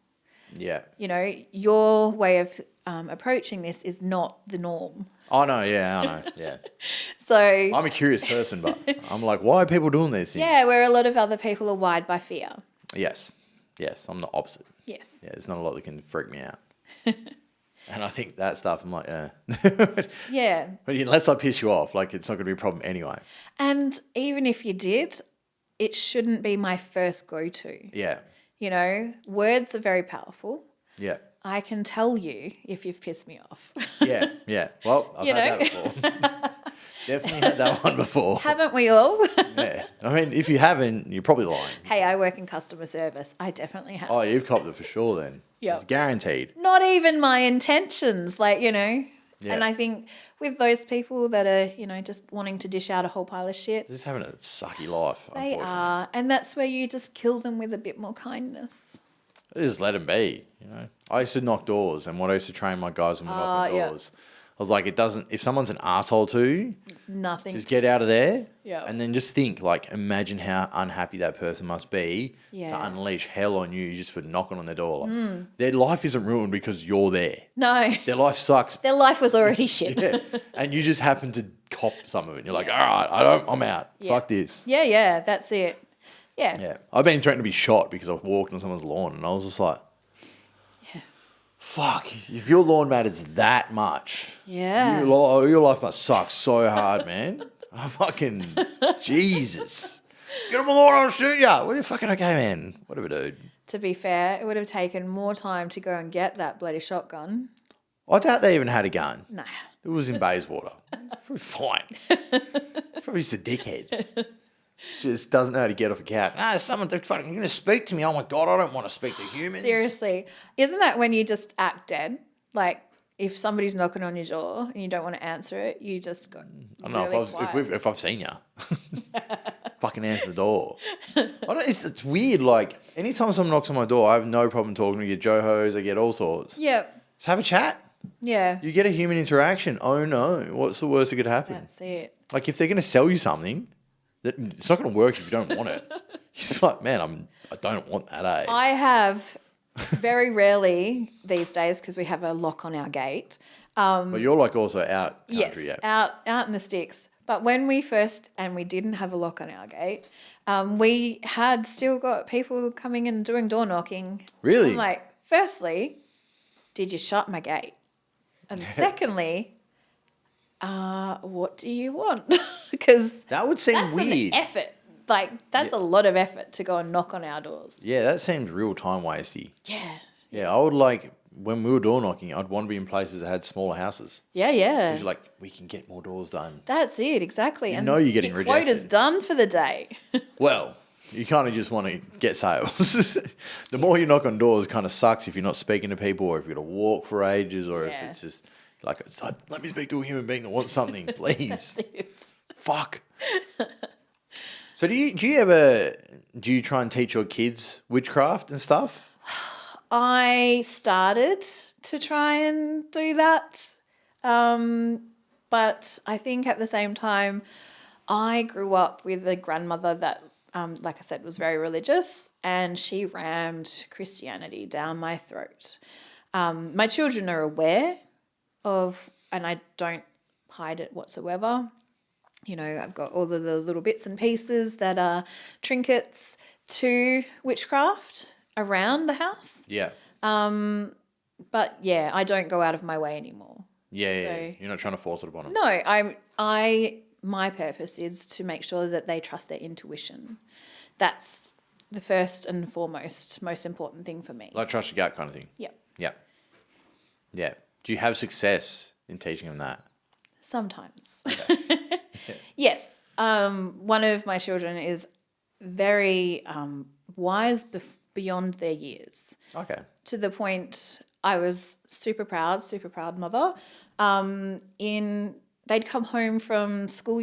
yeah. You know, your way of approaching this is not the norm. I know, yeah. So I'm a curious person, but I'm like, why are people doing these things? yeah, where a lot of other people are wired by fear. Yes, I'm the opposite. Yes. Yeah, there's not a lot that can freak me out. And I think that stuff, I'm like, Yeah. But unless I piss you off, like it's not going to be a problem anyway. And even if you did, it shouldn't be my first go-to. Yeah, You know, words are very powerful. yeah, I can tell you if you've pissed me off. yeah. Well, I've had that before. Definitely had that one before. Haven't we all? Yeah. I mean, if you haven't, you're probably lying. Hey, I work in customer service. I definitely have. Oh, you've copped it for sure then. Yep. It's guaranteed. Not even my intentions, like, you know. Yeah. And I think with those people that are, you know, just wanting to dish out a whole pile of shit, Just having a sucky life, they unfortunately. are. And that's where you just kill them with a bit more kindness. Just let them be, you know. I used to knock doors, and what I used to train my guys when we knock on yeah. doors, I was like, if someone's an asshole to you, It's nothing. just get out of there. Yeah. And then just think, like, imagine how unhappy that person must be to Yeah. unleash hell on you just for knocking on their door. Like, their life isn't ruined because you're there. No. Their life sucks. Their life was already shit. Yeah. And you just happen to cop some of it. And you're like, all right, I'm out. Fuck this. Yeah, that's it. Yeah. Yeah. I've been threatened to be shot because I walked on someone's lawn, and I was just like, fuck, if your lawn matters that much, Yeah. your life must suck so hard, man. Fucking Jesus. Get on my lawn, I'll shoot ya. What are you fucking okay, man? Whatever, dude. To be fair, it would have taken more time to go and get that bloody shotgun. I doubt they even had a gun. Nah. It was in Bayswater. It's probably fine. It's probably just a dickhead. Just doesn't know how to get off a couch. Someone fucking going to speak to me. Oh my God, I don't want to speak to humans. Seriously. Isn't that when you just act dead? Like, if somebody's knocking on your door and you don't want to answer it, you just go. I don't know if I've seen you. Fucking answer the door. It's weird. Like, anytime someone knocks on my door, I have no problem talking to you. Johos, I get all sorts. Yeah. Just have a chat. Yeah. You get a human interaction. Oh no, what's the worst that could happen? That's it. Like, if they're going to sell you something, it's not going to work if you don't want it. You're like, man, I don't want that, eh? I have very rarely these days because we have a lock on our gate. But you're like also out country, Yes, yeah. out in the sticks. But when we didn't have a lock on our gate, we had still got people coming and doing door knocking. Really? I'm like, firstly, did you shut my gate? And secondly, what do you want? Because That would seem that's weird. an effort. Like, that's a lot of effort to go and knock on our doors. Yeah, that seems real time wasty. Yeah. Yeah, I would like, when we were door knocking, I'd want to be in places that had smaller houses. Yeah. Because you're like, we can get more doors done. That's it, exactly. know you're getting your quota's rejected. done for the day. Well, you kind of just want to get sales. The more you knock on doors, kind of sucks if you're not speaking to people, or if you've got to walk for ages, or if Yeah. it's just like, let me speak to a human being that wants something, please. That's it. Fuck. So do you try and teach your kids witchcraft and stuff? I started to try and do that. But I think at the same time, I grew up with a grandmother that, like I said, was very religious, and she rammed Christianity down my throat. My children are aware of, and I don't hide it whatsoever. You know, I've got all of the little bits and pieces that are trinkets to witchcraft around the house. Yeah. But yeah, I don't go out of my way anymore. Yeah. You're not trying to force it upon them. No, my purpose is to make sure that they trust their intuition. That's the first and foremost, most important thing for me. Like trust your gut kind of thing. Yep. Yeah. Yeah. Do you have success in teaching them that? Sometimes. Okay. Yes. One of my children is very wise beyond their years. Okay. To the point I was super proud mother. They'd come home from school,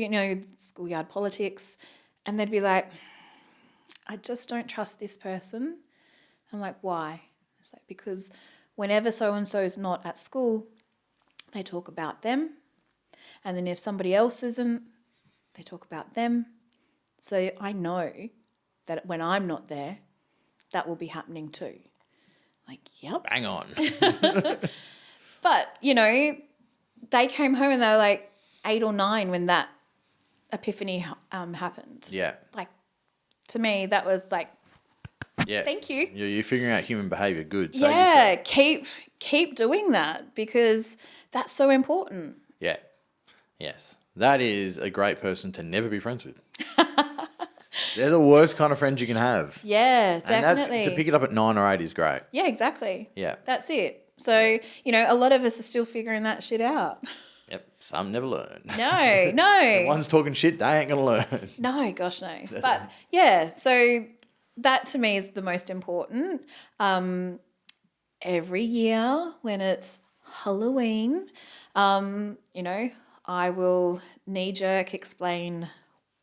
schoolyard politics, and they'd be like, I just don't trust this person. I'm like, why? It's like, because whenever so-and-so's not at school, they talk about them. And then if somebody else isn't, they talk about them. So I know that when I'm not there, that will be happening too. Like, yep. Bang on. But, they came home and they were like 8 or 9 when that epiphany happened. Yeah. Like, to me, that was like, Yeah. thank you. You're figuring out human behavior. Good. Save Yeah, yourself. keep doing that because that's so important. Yeah. Yes. That is a great person to never be friends with. They're the worst kind of friends you can have. Yeah, And definitely. to pick it up at 9 or 8 is great. Yeah, exactly. Yeah. That's it. So, a lot of us are still figuring that shit out. Yep. Some never learn. No. One's talking shit, they ain't going to learn. No, gosh, no. But yeah, so that to me is the most important. Every year when it's Halloween, I will knee-jerk explain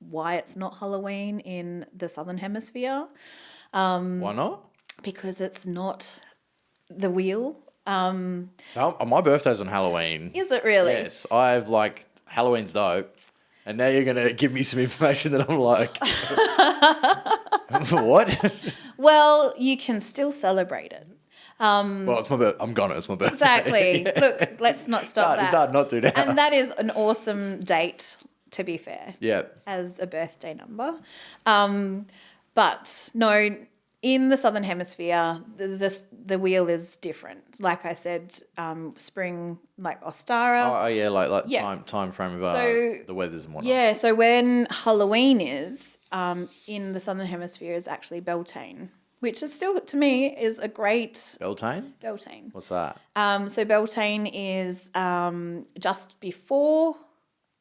why it's not Halloween in the Southern Hemisphere. Why not? Because it's not the wheel. Oh, my birthday's on Halloween. Is it really? Yes. I've Halloween's dope. And now you're going to give me some information that I'm like, what? Well, you can still celebrate it. Well, it's my birthday. I'm gonna. It's my birthday. Exactly. Yeah. Look, let's not stop that. It's hard not to now. And that is an awesome date, to be fair. Yeah. As a birthday number. But no, in the Southern Hemisphere, the wheel is different. Like I said, spring, like Ostara. Oh yeah, like Yeah. time frame of the weathers and whatnot. Yeah, so when Halloween is in the Southern Hemisphere is actually Beltane, which is still, to me, is a great... Beltane? Beltane. What's that? So Beltane is just before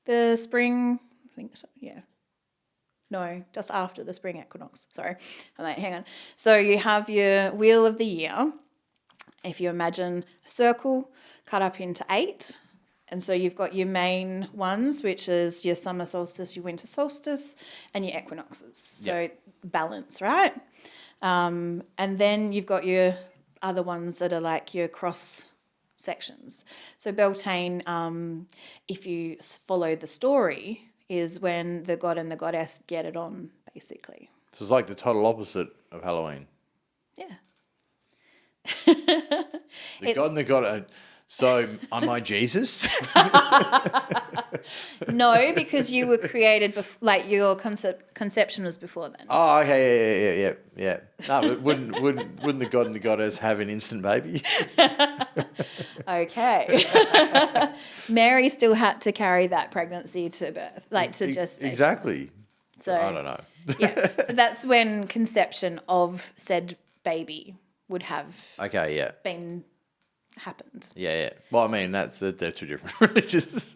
the spring, I think so, yeah. No, just after the spring equinox. Sorry. I'm like, hang on. So you have your wheel of the year. If you imagine a circle cut up into 8. And so you've got your main ones, which is your summer solstice, your winter solstice, and your equinoxes. So balance, right? And then you've got your other ones that are like your cross sections. So Beltane, if you follow the story, is when the god and the goddess get it on, basically. So it's like the total opposite of Halloween. Yeah. The god and the goddess. So am I Jesus? No, because you were created, your conception was before then. Oh, okay, yeah. No, but wouldn't the god and the goddess have an instant baby? Okay. Mary still had to carry that pregnancy to birth, to gestation. Exactly. So I don't know. yeah. So that's when conception of said baby would have Okay, yeah. been happened. Yeah. Well, I mean, they're two different religions.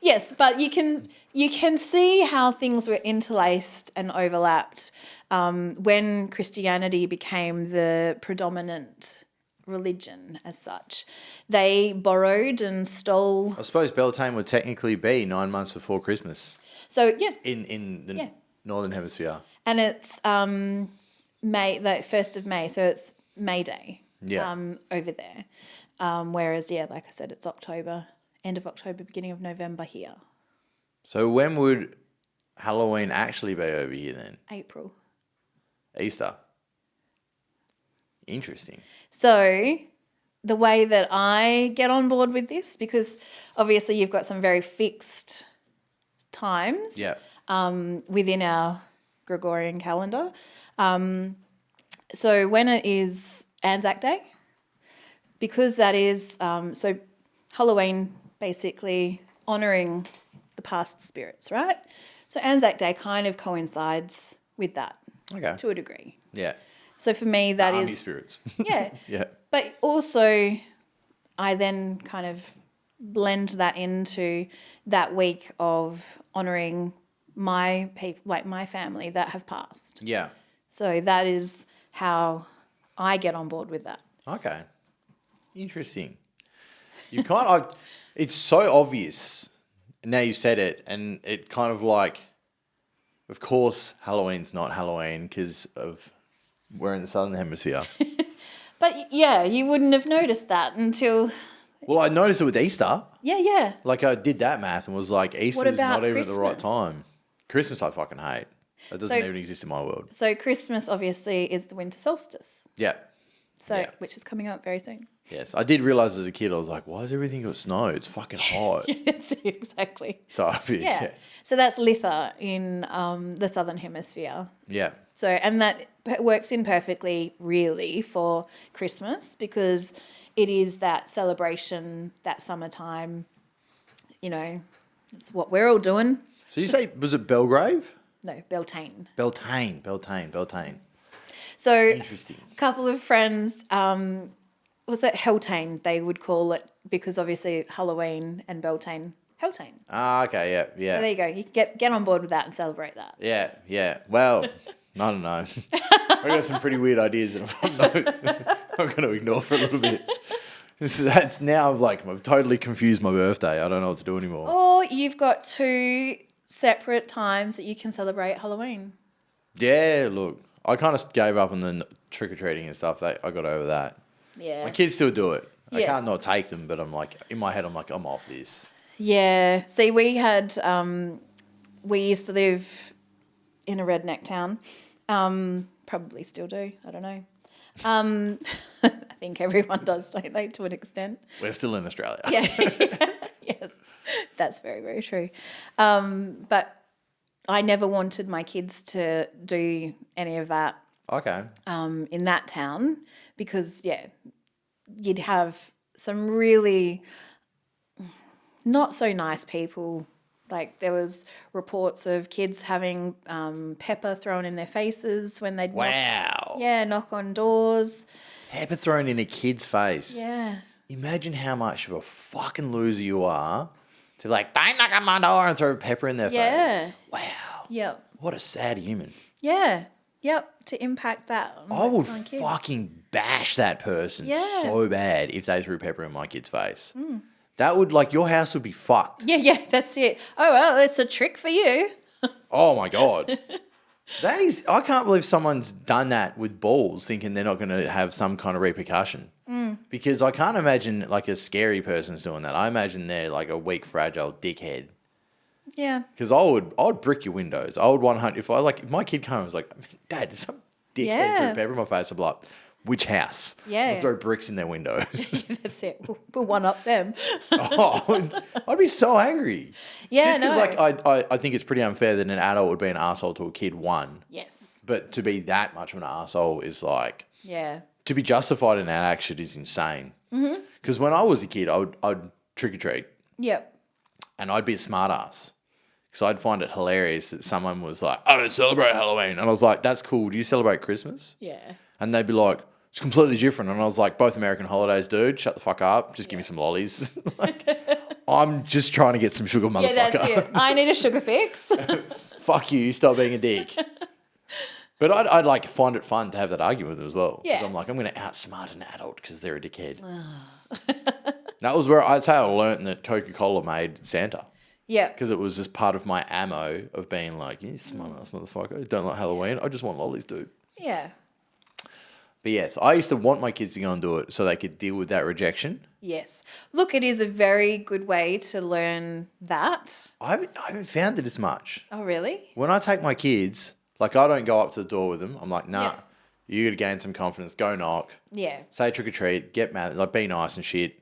Yes, but you can see how things were interlaced and overlapped when Christianity became the predominant religion as such. They borrowed and stole. I suppose Beltane would technically be 9 months before Christmas. So yeah, In the Northern Hemisphere. and it's May, the 1st of May, so it's May Day. Yeah. Over there. Whereas, like I said, it's October, end of October, beginning of November here. So when would Halloween actually be over here then? April. Easter. Interesting. So the way that I get on board with this, because obviously you've got some very fixed times within our Gregorian calendar. So when it is Anzac Day, because that is, so Halloween basically honouring the past spirits, right? So Anzac Day kind of coincides with that. Okay. to a degree. Yeah. So for me, that is Army spirits. yeah. Yeah. But also, I then kind of blend that into that week of honouring my people, like my family that have passed. Yeah. So that is how I get on board with that. Okay. Interesting. You kind of, it's so obvious now you said it, and it kind of like, of course, Halloween's not Halloween because of we're in the southern hemisphere. But yeah, you wouldn't have noticed that until Well, I noticed it with Easter. yeah. Like I did that math and was like, Easter's about not even at the right Christmas? time. Christmas I fucking hate. That doesn't even exist in my world. So Christmas obviously is the winter solstice. Yeah. So Yeah. which is coming up very soon. Yes. I did realise as a kid, I was like, why is everything got snow? It's fucking hot. That's it, exactly. So, Yeah. yes. So that's Litha in the southern hemisphere. Yeah. So, and that works in perfectly, really, for Christmas because it is that celebration, that summertime, you know, it's what we're all doing. So you say, was it Belgrave? No, Beltane. Beltane. So, Interesting. a couple of friends, was it Heltane, they would call it, because obviously Halloween and Beltane, Heltane. Ah, okay, yeah, So yeah. there you go. You can get on board with that and celebrate that. Yeah, yeah. Well, I don't know. I got some pretty weird ideas that I'm going to ignore for a little bit. That's now like I've totally confused my birthday. I don't know what to do anymore. Or you've got 2 separate times that you can celebrate Halloween. Yeah, look, I kind of gave up on the trick or treating and stuff. I got over that. Yeah. My kids still do it. I Yes. can't not take them, but I'm like in my head, I'm like I'm off this. Yeah. See, we had, we used to live in a redneck town. Probably still do. I don't know. I think everyone does, don't they, to an extent? We're still in Australia. Yeah. Yes. That's very, very true. But I never wanted my kids to do any of that Okay. in that town because, yeah, you'd have some really not so nice people. Like there was reports of kids having pepper thrown in their faces when they'd Wow. knock on doors. Pepper thrown in a kid's face. Yeah. Imagine how much of a fucking loser you are to like, don't knock on my door and throw pepper in their face. Wow. Yep. What a sad human. Yeah. Yep. To impact that. I would on kids. fucking bash that person Yeah. so bad if they threw pepper in my kid's face. That would, like, your house would be fucked. Yeah, that's it. Oh, well, it's a trick for you. Oh, my God. That is, I can't believe someone's done that with balls thinking they're not going to have some kind of repercussion. Because I can't imagine, like, a scary person's doing that. I imagine they're, like, a weak, fragile dickhead. Yeah. Because I would brick your windows. I would 100, if my kid came and was like, Dad, did some dickhead Yeah. threw pepper in my face? I'm like, which house? Yeah. I'll throw bricks in their windows. That's it. We'll one up them. Oh, I'd be so angry. Yeah, Just because, no. like, I think it's pretty unfair that an adult would be an asshole to a kid, one. Yes. But to be that much of an asshole is like, Yeah. to be justified in that action is insane. Because when I was a kid, I'd trick or treat Yep. and I'd be a smart ass. Because I'd find it hilarious that someone was like, I don't celebrate Halloween. And I was like, that's cool. Do you celebrate Christmas? Yeah. And they'd be like, it's completely different. And I was like, both American holidays, dude. Shut the fuck up. Just give me some lollies. Like, I'm just trying to get some sugar, motherfucker. Yeah, that's it. I need a sugar fix. Fuck you. Stop being a dick. But I'd like find it fun to have that argument with them as well. Because Yeah. I'm like, I'm going to outsmart an adult because they're a dickhead. That was where I'd say I learned that Coca-Cola made Santa. Yeah. Because it was just part of my ammo of being like, you smart ass motherfucker. Don't like Halloween. I just want lollies, dude. Yeah. But yes, I used to want my kids to go and do it so they could deal with that rejection. Yes. Look, it is a very good way to learn that. I haven't found it as much. Oh, really? When I take my kids, like I don't go up to the door with them. I'm like, nah, Yeah. you got to gain some confidence. Go knock. Yeah. Say trick or treat. Get mad. Like be nice and shit.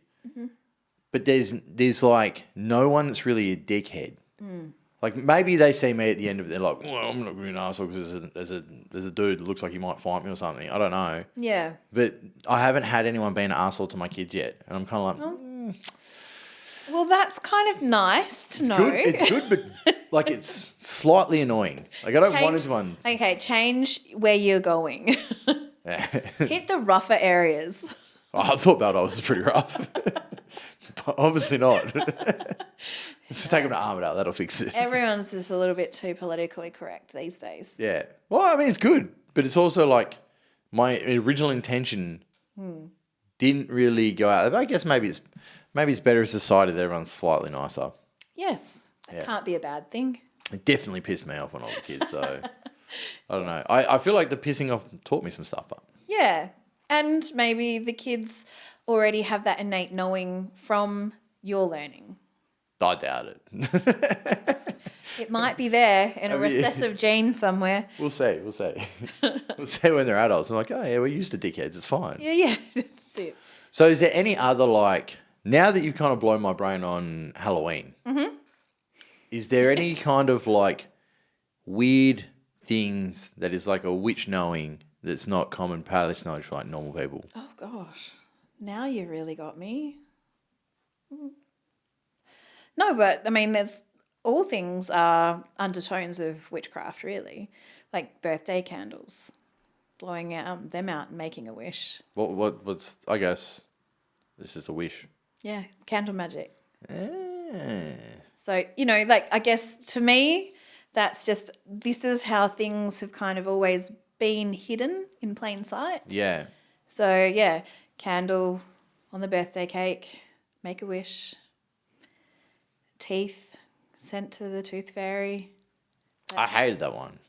But there's like no one that's really a dickhead. Like maybe they see me at the end of it. They're like, well, I'm not going to be an asshole because there's a dude that looks like he might fight me or something. I don't know. Yeah. But I haven't had anyone being an asshole to my kids yet. And I'm kind of like, Well, that's kind of nice to know. Good. It's good, but like it's slightly annoying. Like I don't want this one. Okay, change where you're going. Hit the rougher areas. I thought Baldos was pretty rough. But obviously not. Let's just take him to Armidale. That'll fix it. Everyone's just a little bit too politically correct these days. Yeah. Well, I mean, it's good, but it's also like my original intention didn't really go out. I guess maybe it's better as a society that everyone's slightly nicer. Yes, that can't be a bad thing. It definitely pissed me off when I was a kid, so I don't know. I feel like the pissing off taught me some stuff, but Yeah, and maybe the kids already have that innate knowing from your learning. I doubt it. It might be there in a recessive gene somewhere. We'll see. We'll see when they're adults. I'm like, oh yeah, we're used to dickheads. It's fine. Yeah, that's it. So is there any other like, now that you've kind of blown my brain on Halloween, is there any kind of like weird things that is like a witch knowing that's not common palace knowledge for like normal people? Oh gosh, now you really got me. No, but I mean, there's all things are undertones of witchcraft, really, like birthday candles, blowing them out and making a wish. What's, I guess, this is a wish. Yeah, candle magic. Ah. So, like, I guess to me, that's just, this is how things have kind of always been hidden in plain sight. Yeah. So, yeah, candle on the birthday cake, make a wish, teeth sent to the tooth fairy. I hated that one.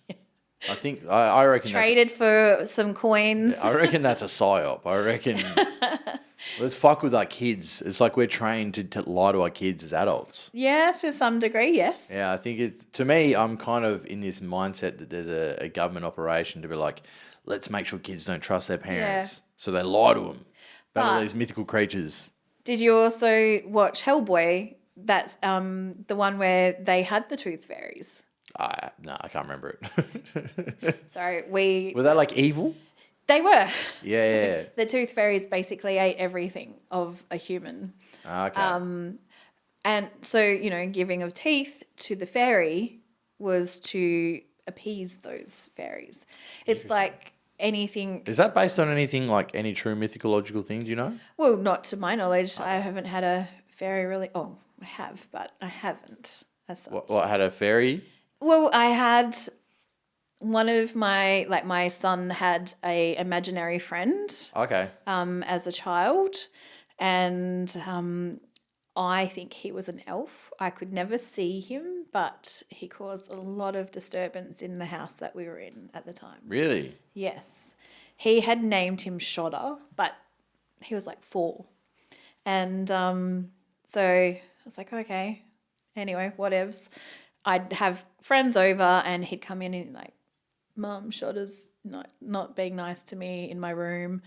I think, I reckon Traded for some coins. I reckon that's a psyop. I reckon, let's fuck with our kids. It's like we're trained to lie to our kids as adults. Yeah, to some degree, yes. Yeah, I think to me, I'm kind of in this mindset that there's a government operation to be like, let's make sure kids don't trust their parents. Yeah. So they lie to them about all these mythical creatures. Did you also watch Hellboy? That's the one where they had the tooth fairies. No, I can't remember it. Sorry, were they like evil? They were. Yeah. The tooth fairies basically ate everything of a human. Okay. And so, giving of teeth to the fairy was to appease those fairies. It's like anything. Is that based on anything like any true mythological thing? Do you know? Well, not to my knowledge. I haven't had a fairy really. Oh, I have, but I haven't. As such. What had a fairy? Well, I had one of my son had a imaginary friend. Okay. As a child, and I think he was an elf. I could never see him, but he caused a lot of disturbance in the house that we were in at the time. Really? Yes. He had named him Shodder, but he was like 4. And so I was like, okay. Anyway, whatevs. I'd have friends over and he'd come in and like, Mum, Shodder's not being nice to me in my room.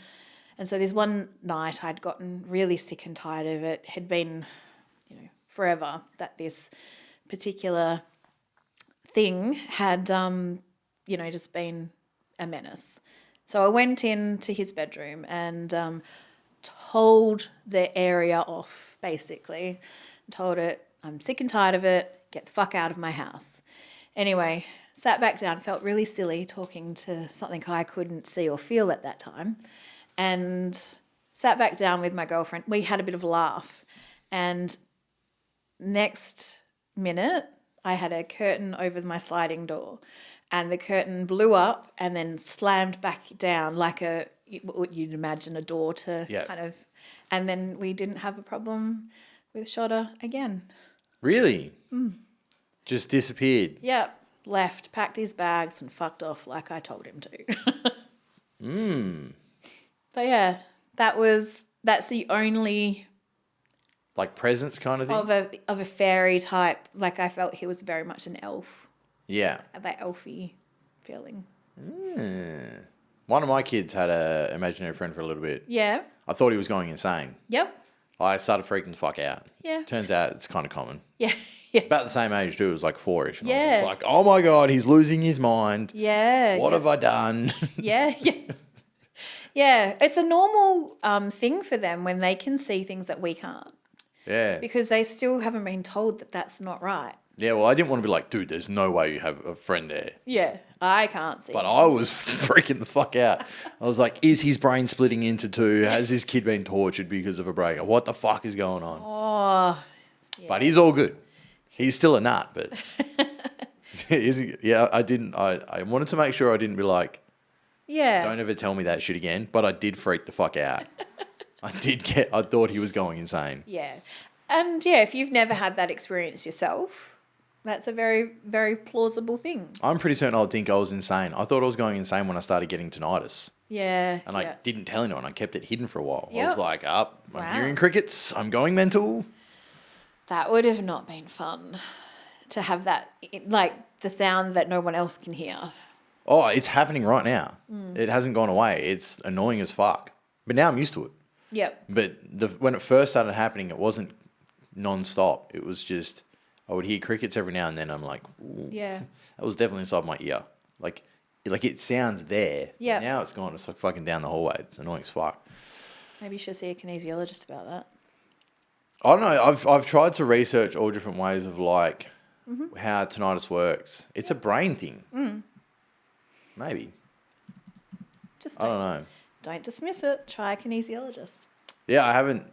And so this one night I'd gotten really sick and tired of it. It had been, forever that this particular thing had, just been a menace. So I went into his bedroom and told the area off, basically. Told it, I'm sick and tired of it. Get the fuck out of my house. Anyway, sat back down, felt really silly talking to something I couldn't see or feel at that time, and sat back down with my girlfriend. We had a bit of a laugh, and next minute I had a curtain over my sliding door, and the curtain blew up and then slammed back down like what you'd imagine a door to kind of, and then we didn't have a problem with Shodder again. Really? Just disappeared? Yep. Left, packed his bags and fucked off like I told him to. So yeah, that's the only like presence kind of thing? Of a fairy type. Like I felt he was very much an elf. Yeah. That elfy feeling. One of my kids had an imaginary friend for a little bit. Yeah. I thought he was going insane. Yep. I started freaking the fuck out. Yeah. Turns out it's kind of common. Yeah. About the same age too. It was like 4-ish. And yeah. I was like, oh my God, he's losing his mind. Yeah. What have I done? Yeah. Yes. Yeah. It's a normal thing for them when they can see things that we can't. Yeah. Because they still haven't been told that that's not right. Yeah, well, I didn't want to be like, dude, there's no way you have a friend there. Yeah, I can't see. But I was freaking the fuck out. I was like, is his brain splitting into two? Has this kid been tortured because of a breakup? What the fuck is going on? Oh, But he's all good. He's still a nut, but yeah, I wanted to make sure I didn't be like, yeah. don't ever tell me that shit again. But I did freak the fuck out. I thought he was going insane. Yeah. And yeah, if you've never had that experience yourself, that's a very, very plausible thing. I'm pretty certain I would think I was insane. I thought I was going insane when I started getting tinnitus. Yeah. And I didn't tell anyone. I kept it hidden for a while. I Yep. was like, I'm Wow. hearing crickets. I'm going mental. That would have not been fun to have that, like the sound that no one else can hear. Oh, it's happening right now. It hasn't gone away. It's annoying as fuck. But now I'm used to it. Yep. But when it first started happening, it wasn't non-stop. It was just, I would hear crickets every now and then. I'm like, ooh. Yeah. That was definitely inside my ear. Like it sounds there. Yep. Now it's gone. It's like fucking down the hallway. It's annoying as fuck. Maybe you should see a kinesiologist about that. I don't know. I've tried to research all different ways of like how tinnitus works. It's a brain thing. Maybe. Just I don't know. don't dismiss it. Try a kinesiologist. Yeah, I didn't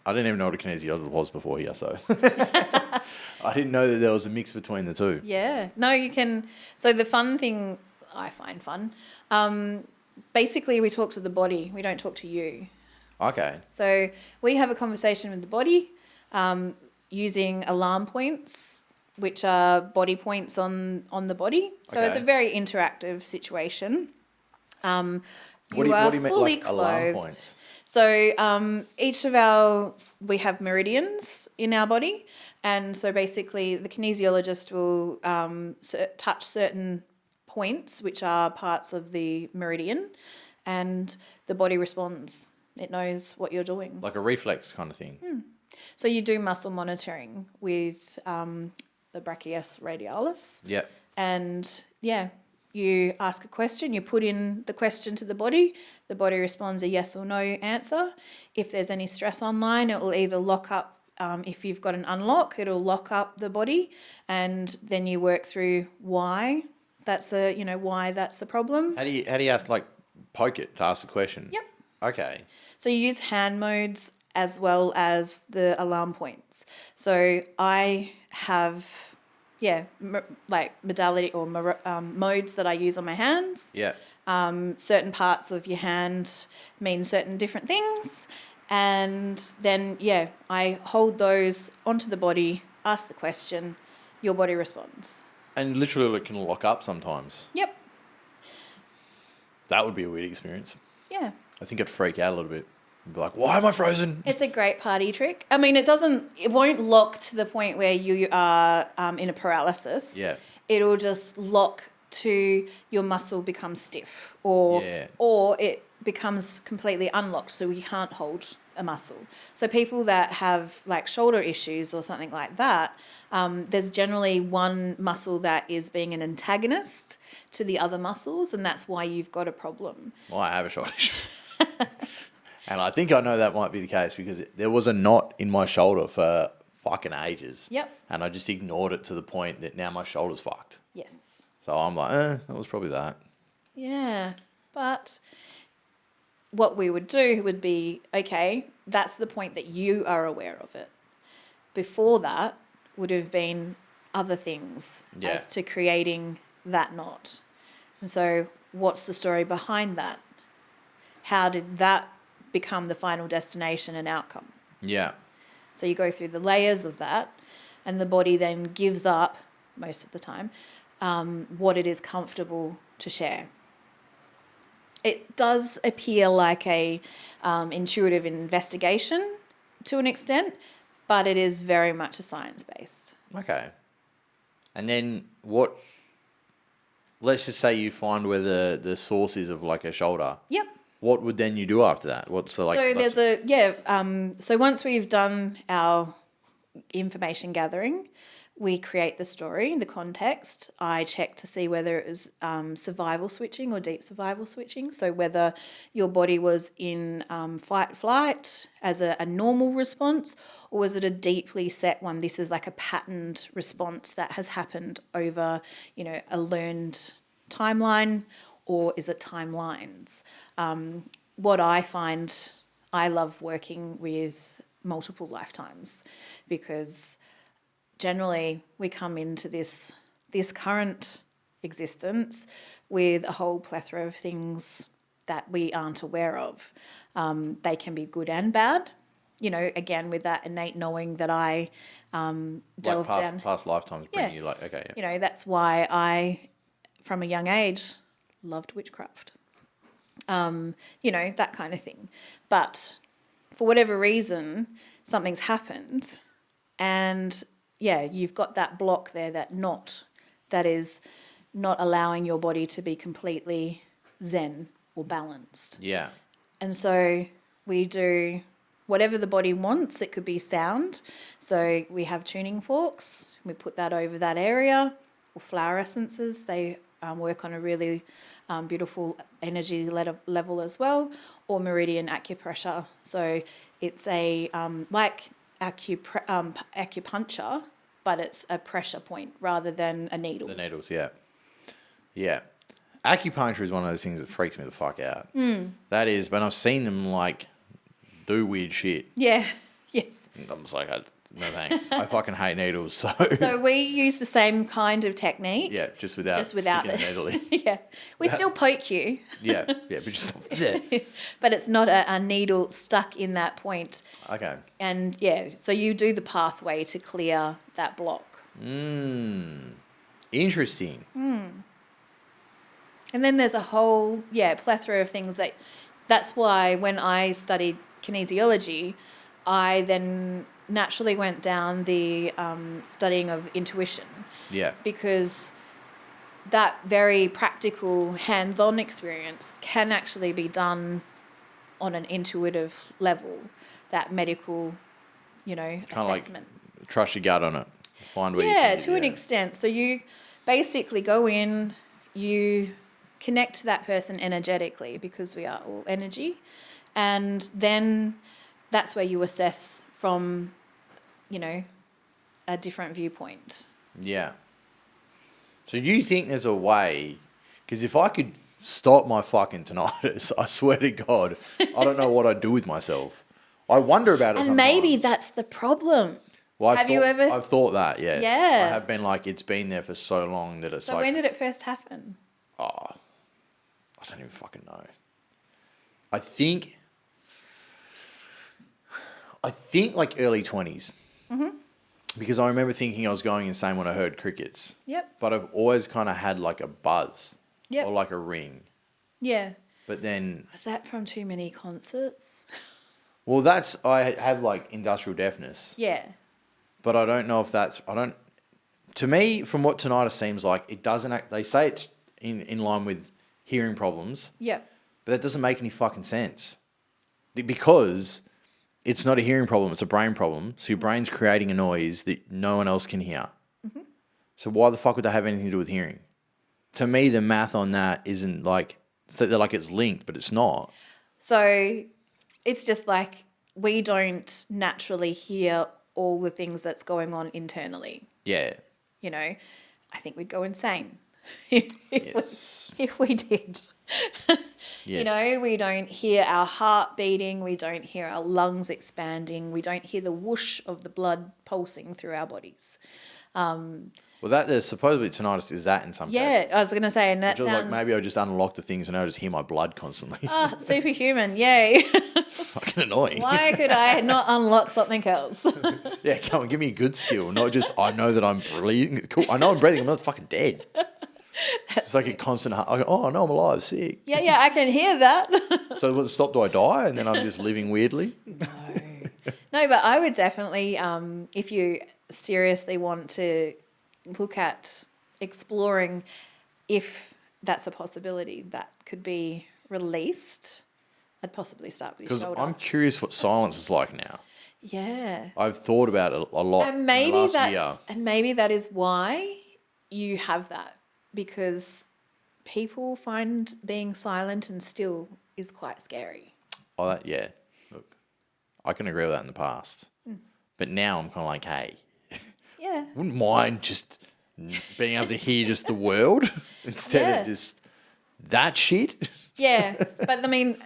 even know what a kinesiologist was before here, so I didn't know that there was a mix between the two. Yeah. No, you can. So the fun thing I find fun, basically we talk to the body. We don't talk to you. Okay. So we have a conversation with the body using alarm points, which are body points on the body. So it's a Okay. very interactive situation. What do you mean, fully like alarm clothed. points? So each of we have meridians in our body. And so basically the kinesiologist will touch certain points, which are parts of the meridian, and the body responds. It knows what you're doing. Like a reflex kind of thing. So you do muscle monitoring with the brachius radialis. Yeah. And yeah, you ask a question, you put in the question to the body responds a yes or no answer. If there's any stress online, it will either lock up, if you've got an unlock, it'll lock up the body, and then you work through why that's the problem. How do you ask, like, poke it to ask the question? Yep. Okay. So you use hand modes as well as the alarm points. So I have, modality or modes that I use on my hands. Yeah. Certain parts of your hand mean certain different things. And then, I hold those onto the body, ask the question, your body responds. And literally it can lock up sometimes. Yep. That would be a weird experience. Yeah. I think I'd freak out a little bit. I'd be like, why am I frozen? It's a great party trick. I mean, it won't lock to the point where you are in a paralysis. Yeah. It'll just lock to your muscle becomes stiff or it becomes completely unlocked so you can't hold a muscle. So people that have like shoulder issues or something like that, there's generally one muscle that is being an antagonist to the other muscles, and that's why you've got a problem. Well, I have a shoulder issue. And I think I know that might be the case because there was a knot in my shoulder for fucking ages. Yep. And I just ignored it to the point that now my shoulder's fucked. Yes. So I'm like, that was probably that. Yeah. But what we would do would be, okay, that's the point that you are aware of it. Before that would have been other things as to creating that knot. And so what's the story behind that? How did that become the final destination and outcome? Yeah. So you go through the layers of that, and the body then gives up, most of the time, what it is comfortable to share. It does appear like a intuitive investigation to an extent, but it is very much a science-based. Okay. And then let's just say you find where the source is of like a shoulder. Yep. What would then you do after that? What's the like? So there's so once we've done our information gathering, we create the story, the context. I check to see whether it was survival switching or deep survival switching. So whether your body was in fight flight as a normal response, or was it a deeply set one? This is like a patterned response that has happened over, a learned timeline, or is it timelines? What I find, I love working with multiple lifetimes, because generally we come into this current existence with a whole plethora of things that we aren't aware of. They can be good and bad, again, with that innate knowing that I delve down. Past lifetimes bring you like, okay. Yeah. That's why I, from a young age, loved witchcraft. That kind of thing. But for whatever reason, something's happened, and you've got that block there that is not allowing your body to be completely zen or balanced. Yeah. And so we do whatever the body wants. It could be sound. So we have tuning forks. We put that over that area, or flower essences. They work on a really beautiful energy level as well, or meridian acupressure. So it's a like acupuncture, but it's a pressure point rather than a needle. The needles, yeah. Yeah. Acupuncture is one of those things that freaks me the fuck out. That is, but I've seen them like do weird shit. Yeah, yes. I'm just like, no thanks. I fucking hate needles, so. So we use the same kind of technique. Yeah, just without sticking the needle in. Yeah, we still poke you. Yeah, but just But it's not a needle stuck in that point. Okay. And so you do the pathway to clear that block. Interesting. And then there's a whole plethora of things that's why when I studied kinesiology, I then naturally went down the studying of intuition. Yeah. Because that very practical hands-on experience can actually be done on an intuitive level, that medical, assessment. Like trust your gut on it. Find where you Yeah, to an extent. So you basically go in, you connect to that person energetically, because we are all energy, and then that's where you assess from, a different viewpoint. Yeah. So you think there's a way, because if I could stop my fucking tinnitus, I swear to God, I don't know what I'd do with myself. I wonder about it and sometimes. Maybe that's the problem. Well, you ever? I've thought that, yes. Yeah. I have been like, it's been there for so long that it's So when did it first happen? Oh, I don't even fucking know. I think like early 20s. Mm-hmm. Because I remember thinking I was going insane when I heard crickets. Yep. But I've always kind of had like a buzz. Yep. Or like a ring. Yeah. But then... Was that from too many concerts? Well, I have like industrial deafness. Yeah. But I don't know if to me, from what tinnitus seems like, it doesn't they say it's in line with hearing problems. Yep. But that doesn't make any fucking sense. Because it's not a hearing problem, it's a brain problem. So your brain's creating a noise that no one else can hear. Mm-hmm. So why the fuck would that have anything to do with hearing? To me, the math on that isn't like, they're like it's linked, but it's not. So it's just like we don't naturally hear all the things that's going on internally. Yeah. I think we'd go insane Yes. if we did. Yes. We don't hear our heart beating, we don't hear our lungs expanding, we don't hear the whoosh of the blood pulsing through our bodies. Well, there's supposedly tinnitus is that in some cases. Yeah, I was going to say, and that sounds... like maybe I just unlock the things and I just hear my blood constantly. Superhuman, yay. Fucking annoying. Why could I not unlock something else? Yeah, come on, give me a good skill, not just I know that I'm breathing. Cool, I know I'm breathing, I'm not fucking dead. It's like a constant, I go, oh, no, I'm alive, sick. Yeah, I can hear that. So will it stop, do I die? And then I'm just living weirdly? No, but I would definitely, if you seriously want to look at exploring if that's a possibility that could be released, I'd possibly start with your shoulder. Because I'm curious what silence is like now. Yeah. I've thought about it a lot And in maybe the last year. that is why you have that, because people find being silent and still is quite scary. Oh, yeah. Look, I can agree with that in the past. But now I'm kind of like, hey, Yeah. wouldn't mind just being able to hear just the world instead of just that shit. Yeah. But I mean,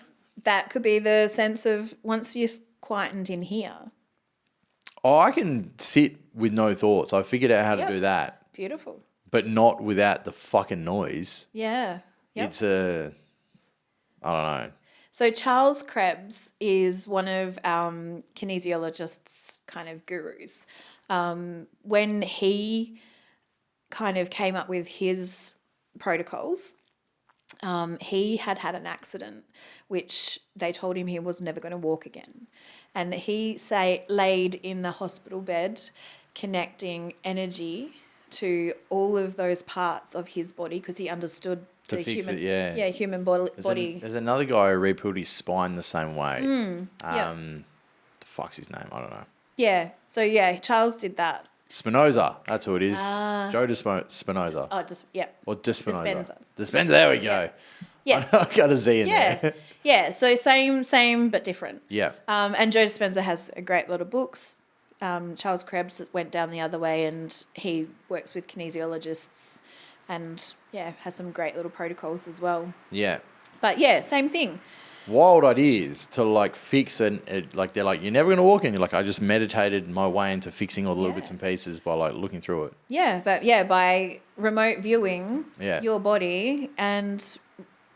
that could be the sense of once you've quietened in here. Oh, I can sit with no thoughts. I figured out how to do that, Beautiful. but not without the fucking noise. Yeah. Yep. It's I don't know. So Charles Krebs is one of kinesiologists' kind of gurus. When he kind of came up with his protocols, he had an accident, which they told him he was never going to walk again. And he laid in the hospital bed connecting energy to all of those parts of his body because he understood To the fix human, it, yeah. human body. There's another guy who repealed his spine the same way. Yeah. The fuck's his name? I don't know. Yeah. So Charles did that. Spinoza, that's who it is. Joe Spinoza. Oh, just Or Dispenza. Dispenza. Dispenza, there we go. Yes. I got a Z in Yeah. there. Yeah. So same but different. Yeah. And Joe Dispenza has a great lot of books. Charles Krebs went down the other way, and he works with kinesiologists, and has some great little protocols as well. Yeah. But same thing. Wild ideas to like fix it. Like they're like, you're never gonna walk in. You're like, I just meditated my way into fixing all the little bits and pieces by like looking through it. Yeah, but by remote viewing your body and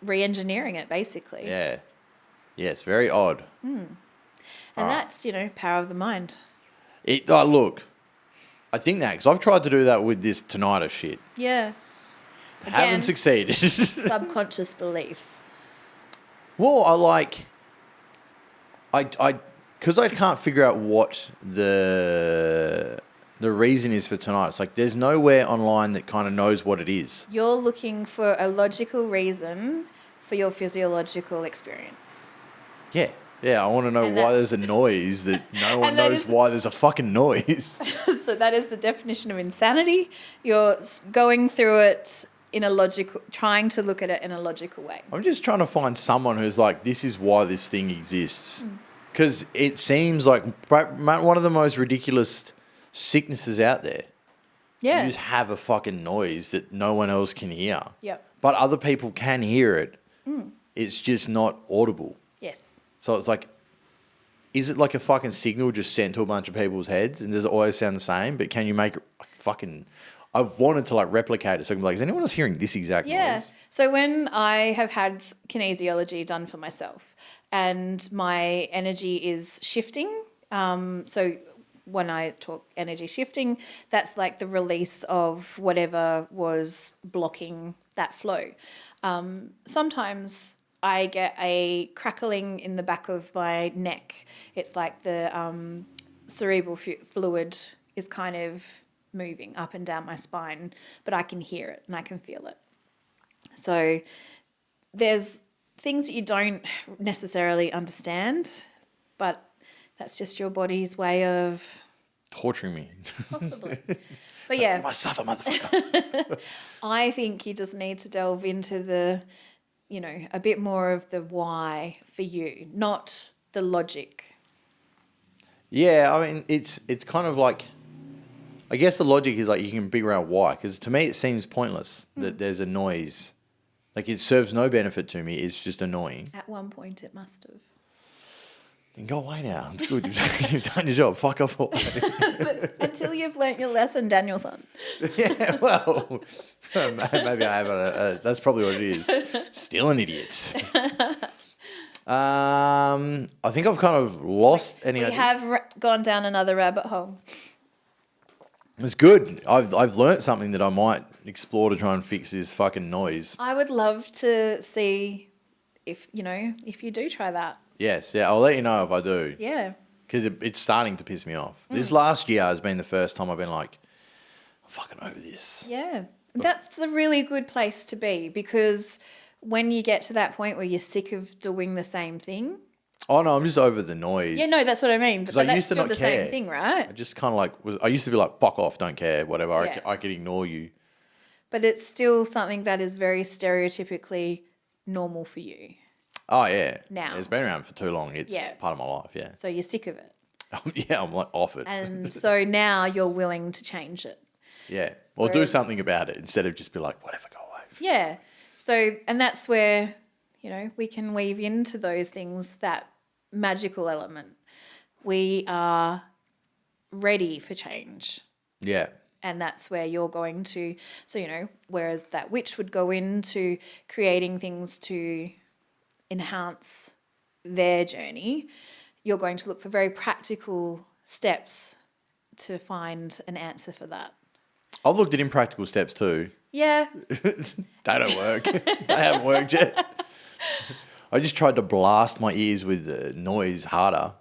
re-engineering it basically. Yeah. Yeah, it's very odd. And that's, power of the mind. Look, I think that because I've tried to do that with this tinnitus shit. Yeah. Haven't succeeded. Subconscious beliefs. Well, because I can't figure out what the reason is for tinnitus. Like, there's nowhere online that kind of knows what it is. You're looking for a logical reason for your physiological experience. Yeah. Yeah, I want to know why there's a noise that no one knows why there's a fucking noise. So that is the definition of insanity. You're going through it trying to look at it in a logical way. I'm just trying to find someone who's like, this is why this thing exists. Because it seems like one of the most ridiculous sicknesses out there. Yeah. You just have a fucking noise that no one else can hear. Yep. But other people can hear it. It's just not audible. Yes. So it's like, is it like a fucking signal just sent to a bunch of people's heads and does it always sound the same? But can you make it fucking... I've wanted to like replicate it so I can be like, is anyone else hearing this exact noise? So when I have had kinesiology done for myself and my energy is shifting, so when I talk energy shifting, that's like the release of whatever was blocking that flow. Sometimes I get a crackling in the back of my neck. It's like the cerebral fluid is kind of moving up and down my spine, but I can hear it and I can feel it. So there's things that you don't necessarily understand, but that's just your body's way of... Torturing me. Possibly. But yeah. You must suffer, motherfucker. I think you just need to delve into the, a bit more of the why for you, not the logic. Yeah, I mean, it's kind of like... I guess the logic is like you can figure out why, because to me it seems pointless that there's a noise. Like it serves no benefit to me. It's just annoying. At one point it must have. Then go away now. It's good. You've done your job. Fuck off away. Until you've learnt your lesson, Danielson. Yeah, well, maybe I haven't. That's probably what it is. Still an idiot. I think I've kind of lost any idea. We have gone down another rabbit hole. It's good. I've learnt something that I might explore to try and fix this fucking noise. I would love to see if you do try that. Yes, yeah. I'll let you know if I do. Yeah. Because it's starting to piss me off. This last year has been the first time I've been like, I'm fucking over this. Yeah. That's a really good place to be, because when you get to that point where you're sick of doing the same thing, Oh no, I'm just over the noise. Yeah, no, that's what I mean. But I that's used to still not the care. same thing, right? I just kind of like I used to be like, fuck off, don't care, whatever. Yeah. I could ignore you. But it's still something that is very stereotypically normal for you. Oh yeah. Now. It's been around for too long. It's Yeah. part of my life. Yeah. So you're sick of it. Yeah, I'm like off it. And so now you're willing to change it. Yeah. Or do something about it instead of just be like, whatever, go away. Yeah. So, and that's where, we can weave into those things, that magical element. We are ready for change. Yeah. And that's where you're going to, so, whereas that witch would go into creating things to enhance their journey, you're going to look for very practical steps to find an answer for that. I've looked at impractical steps too. Yeah. They don't work. They haven't worked yet. I just tried to blast my ears with noise harder.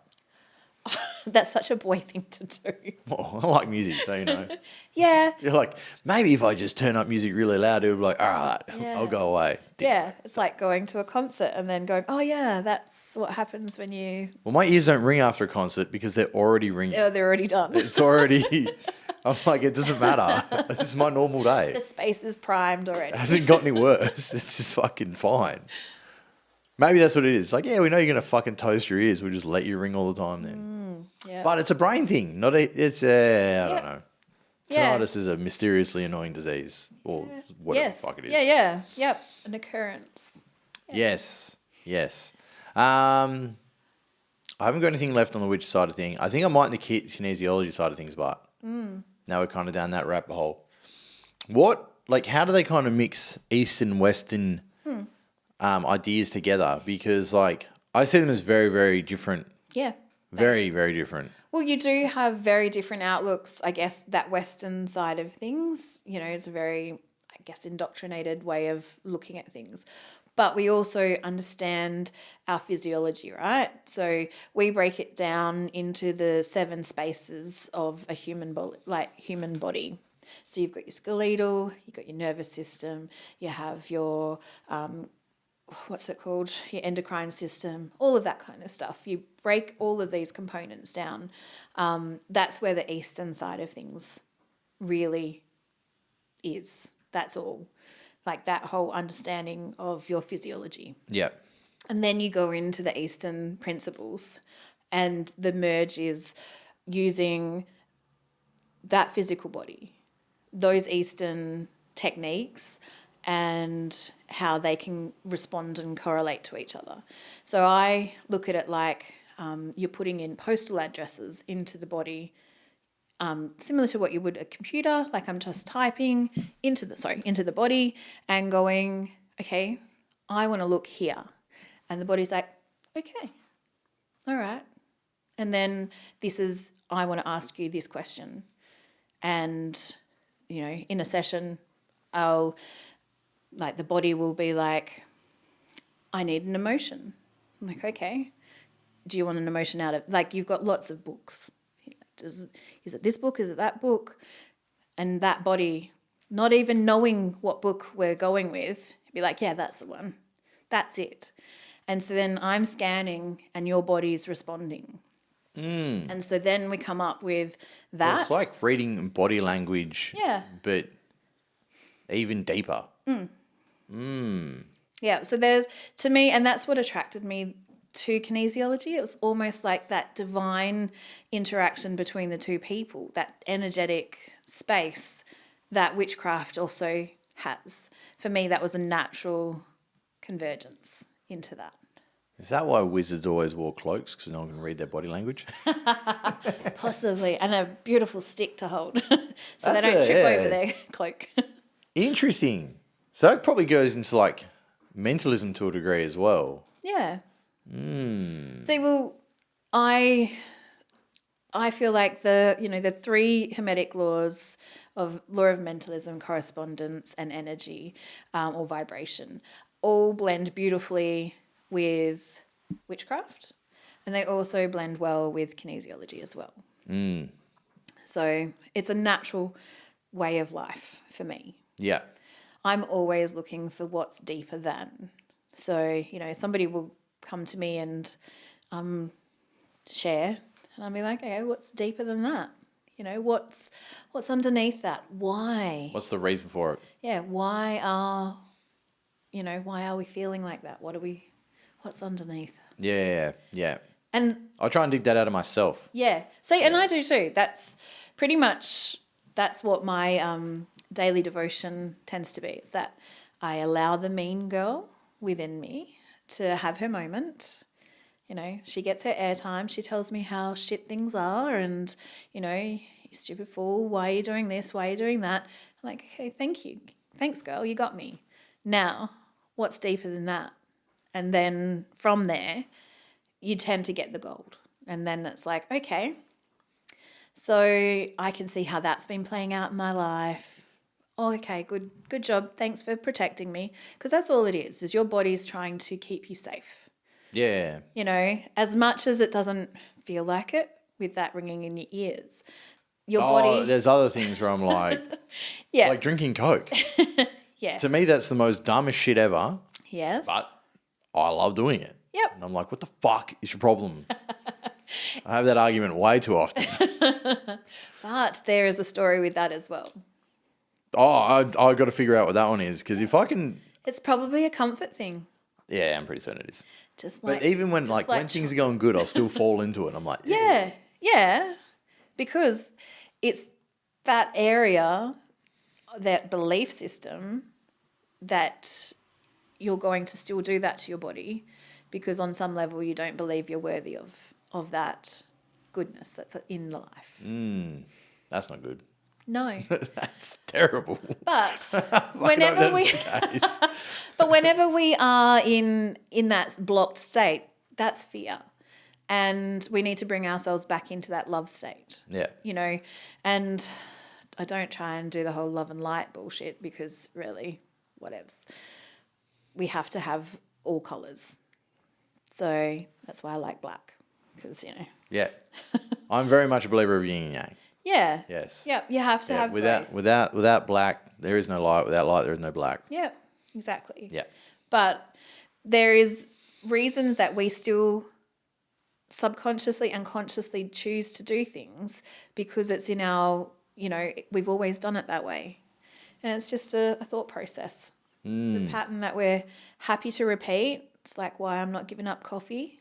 That's such a boy thing to do. Well, I like music, so Yeah. You're like, maybe if I just turn up music really loud, it'll be like, all right, Yeah. I'll go away. Yeah. It's like going to a concert and then going, oh, yeah, that's what happens when you... Well, my ears don't ring after a concert because they're already ringing. Oh, they're already done. It's already... I'm like, it doesn't matter. It's just my normal day. The space is primed already. It hasn't got any worse. It's just fucking fine. Maybe that's what it is. Like, yeah, we know you're going to fucking toast your ears. We'll just let you ring all the time then. Yeah. But it's a brain thing. Not a, it's a, I don't know. Yeah. Tinnitus is a mysteriously annoying disease or whatever the fuck it is. Yeah. Yep. An occurrence. Yes. I haven't got anything left on the witch side of thing. I think I might in the kinesiology side of things, but now we're kind of down that rabbit hole. How do they kind of mix East and Western ideas together? Because I see them as very, very different. Yeah. Very, very different. Well, you do have very different outlooks, I guess, that Western side of things. It's a very, I guess, indoctrinated way of looking at things. But we also understand our physiology, right? So we break it down into the 7 spaces of a human body. So you've got your skeletal, you've got your nervous system, you have your your endocrine system, all of that kind of stuff. You break all of these components down. That's where the Eastern side of things really is. That's all. Like that whole understanding of your physiology. Yeah. And then you go into the Eastern principles, and the merge is using that physical body, those Eastern techniques, and how they can respond and correlate to each other. So I look at it like you're putting in postal addresses into the body, similar to what you would a computer. Like I'm just typing into the body and going, okay, I want to look here, and the body's like, okay, all right, and then I want to ask you this question, and in a session, the body will be like, I need an emotion. I'm like, okay, do you want an emotion out of, you've got lots of books. Is it this book? Is it that book? And that body, not even knowing what book we're going with, be like, yeah, that's the one. That's it. And so then I'm scanning and your body's responding. And so then we come up with that. So it's like reading body language. Yeah. But even deeper. Yeah, so there's, to me, and that's what attracted me to kinesiology. It was almost like that divine interaction between the two people, that energetic space that witchcraft also has. For me, that was a natural convergence into that. Is that why wizards always wore cloaks? Because no one can read their body language? Possibly, and a beautiful stick to hold so they don't trip over their cloak. Interesting. So that probably goes into mentalism to a degree as well. Yeah. See, well, I feel like the 3 hermetic laws of law of mentalism, correspondence, and energy, or vibration, all blend beautifully with witchcraft, and they also blend well with kinesiology as well. So it's a natural way of life for me. Yeah. I'm always looking for what's deeper than. So, somebody will come to me and share, and I'll be like, okay, what's deeper than that? You know, what's underneath that? Why? What's the reason for it? Yeah, why are we feeling like that? What's underneath? Yeah. And I try and dig that out of myself. yeah, see, and I do too. That's pretty much, that's what my daily devotion tends to be. Is that I allow the mean girl within me to have her moment. You know, she gets her airtime. She tells me how shit things are and, you know, you stupid fool, why are you doing this? Why are you doing that? I'm like, okay, thank you. Thanks, girl, you got me. Now, what's deeper than that? And then from there, you tend to get the gold. And then it's like, okay, so I can see how that's been playing out in my life. Oh, okay, good job. Thanks for protecting me. Because that's all it is your body's trying to keep you safe. Yeah. You know, as much as it doesn't feel like it with that ringing in your ears, your body. There's other things where I'm like, Yeah. like drinking Coke. Yeah. To me, that's the most dumbest shit ever. Yes. But I love doing it. Yep. And I'm like, what the fuck is your problem? I have that argument way too often. But there is a story with that as well. I got to figure out what that one is because if I can. It's probably a comfort thing. Yeah, I'm pretty certain it is. Just like, but even when when things are going good, I'll still fall into it. I'm like, yeah, because it's that area, that belief system, that you're going to still do that to your body, because on some level you don't believe you're worthy of that goodness that's in the life. That's not good. No, That's terrible. but whenever we are in that blocked state, that's fear. And we need to bring ourselves back into that love state. Yeah. You know, and I don't try and do the whole love and light bullshit because really, whatevs. We have to have all colours. So that's why I like black because, you know. Yeah. I'm very much a believer of yin and yang. Yeah. Yes. Yep. You have to have both. Without black, there is no light. Without light, there is no black. Yeah, exactly. Yeah. But there is reasons that we still subconsciously and consciously choose to do things because it's in our, you know, we've always done it that way. And it's just a thought process. It's a pattern that we're happy to repeat. It's like why I'm not giving up coffee.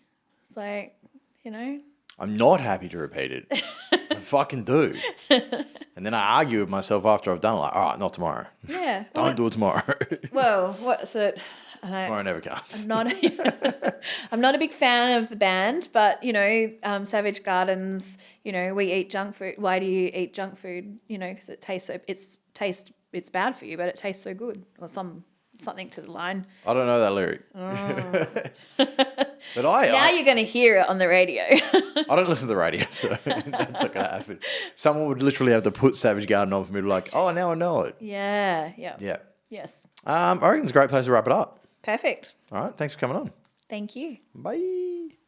It's like, you know. I'm not happy to repeat it. I fucking do. And then I argue with myself after I've done it, like, all right, not tomorrow. Yeah. Don't do it tomorrow. Well, what's it? Tomorrow never comes. I'm not a big fan of the band, but, you know, Savage Gardens, you know, we eat junk food. Why do you eat junk food? You know, because it tastes so, it's bad for you, but it tastes so good, or something to the line. I don't know that lyric. But now you're going to hear it on the radio. I don't listen to the radio, so that's not going to happen. Someone would literally have to put Savage Garden on for me to be like, oh, now I know it. Yeah. Yes. I reckon it's a great place to wrap it up. Perfect. All right. Thanks for coming on. Thank you. Bye.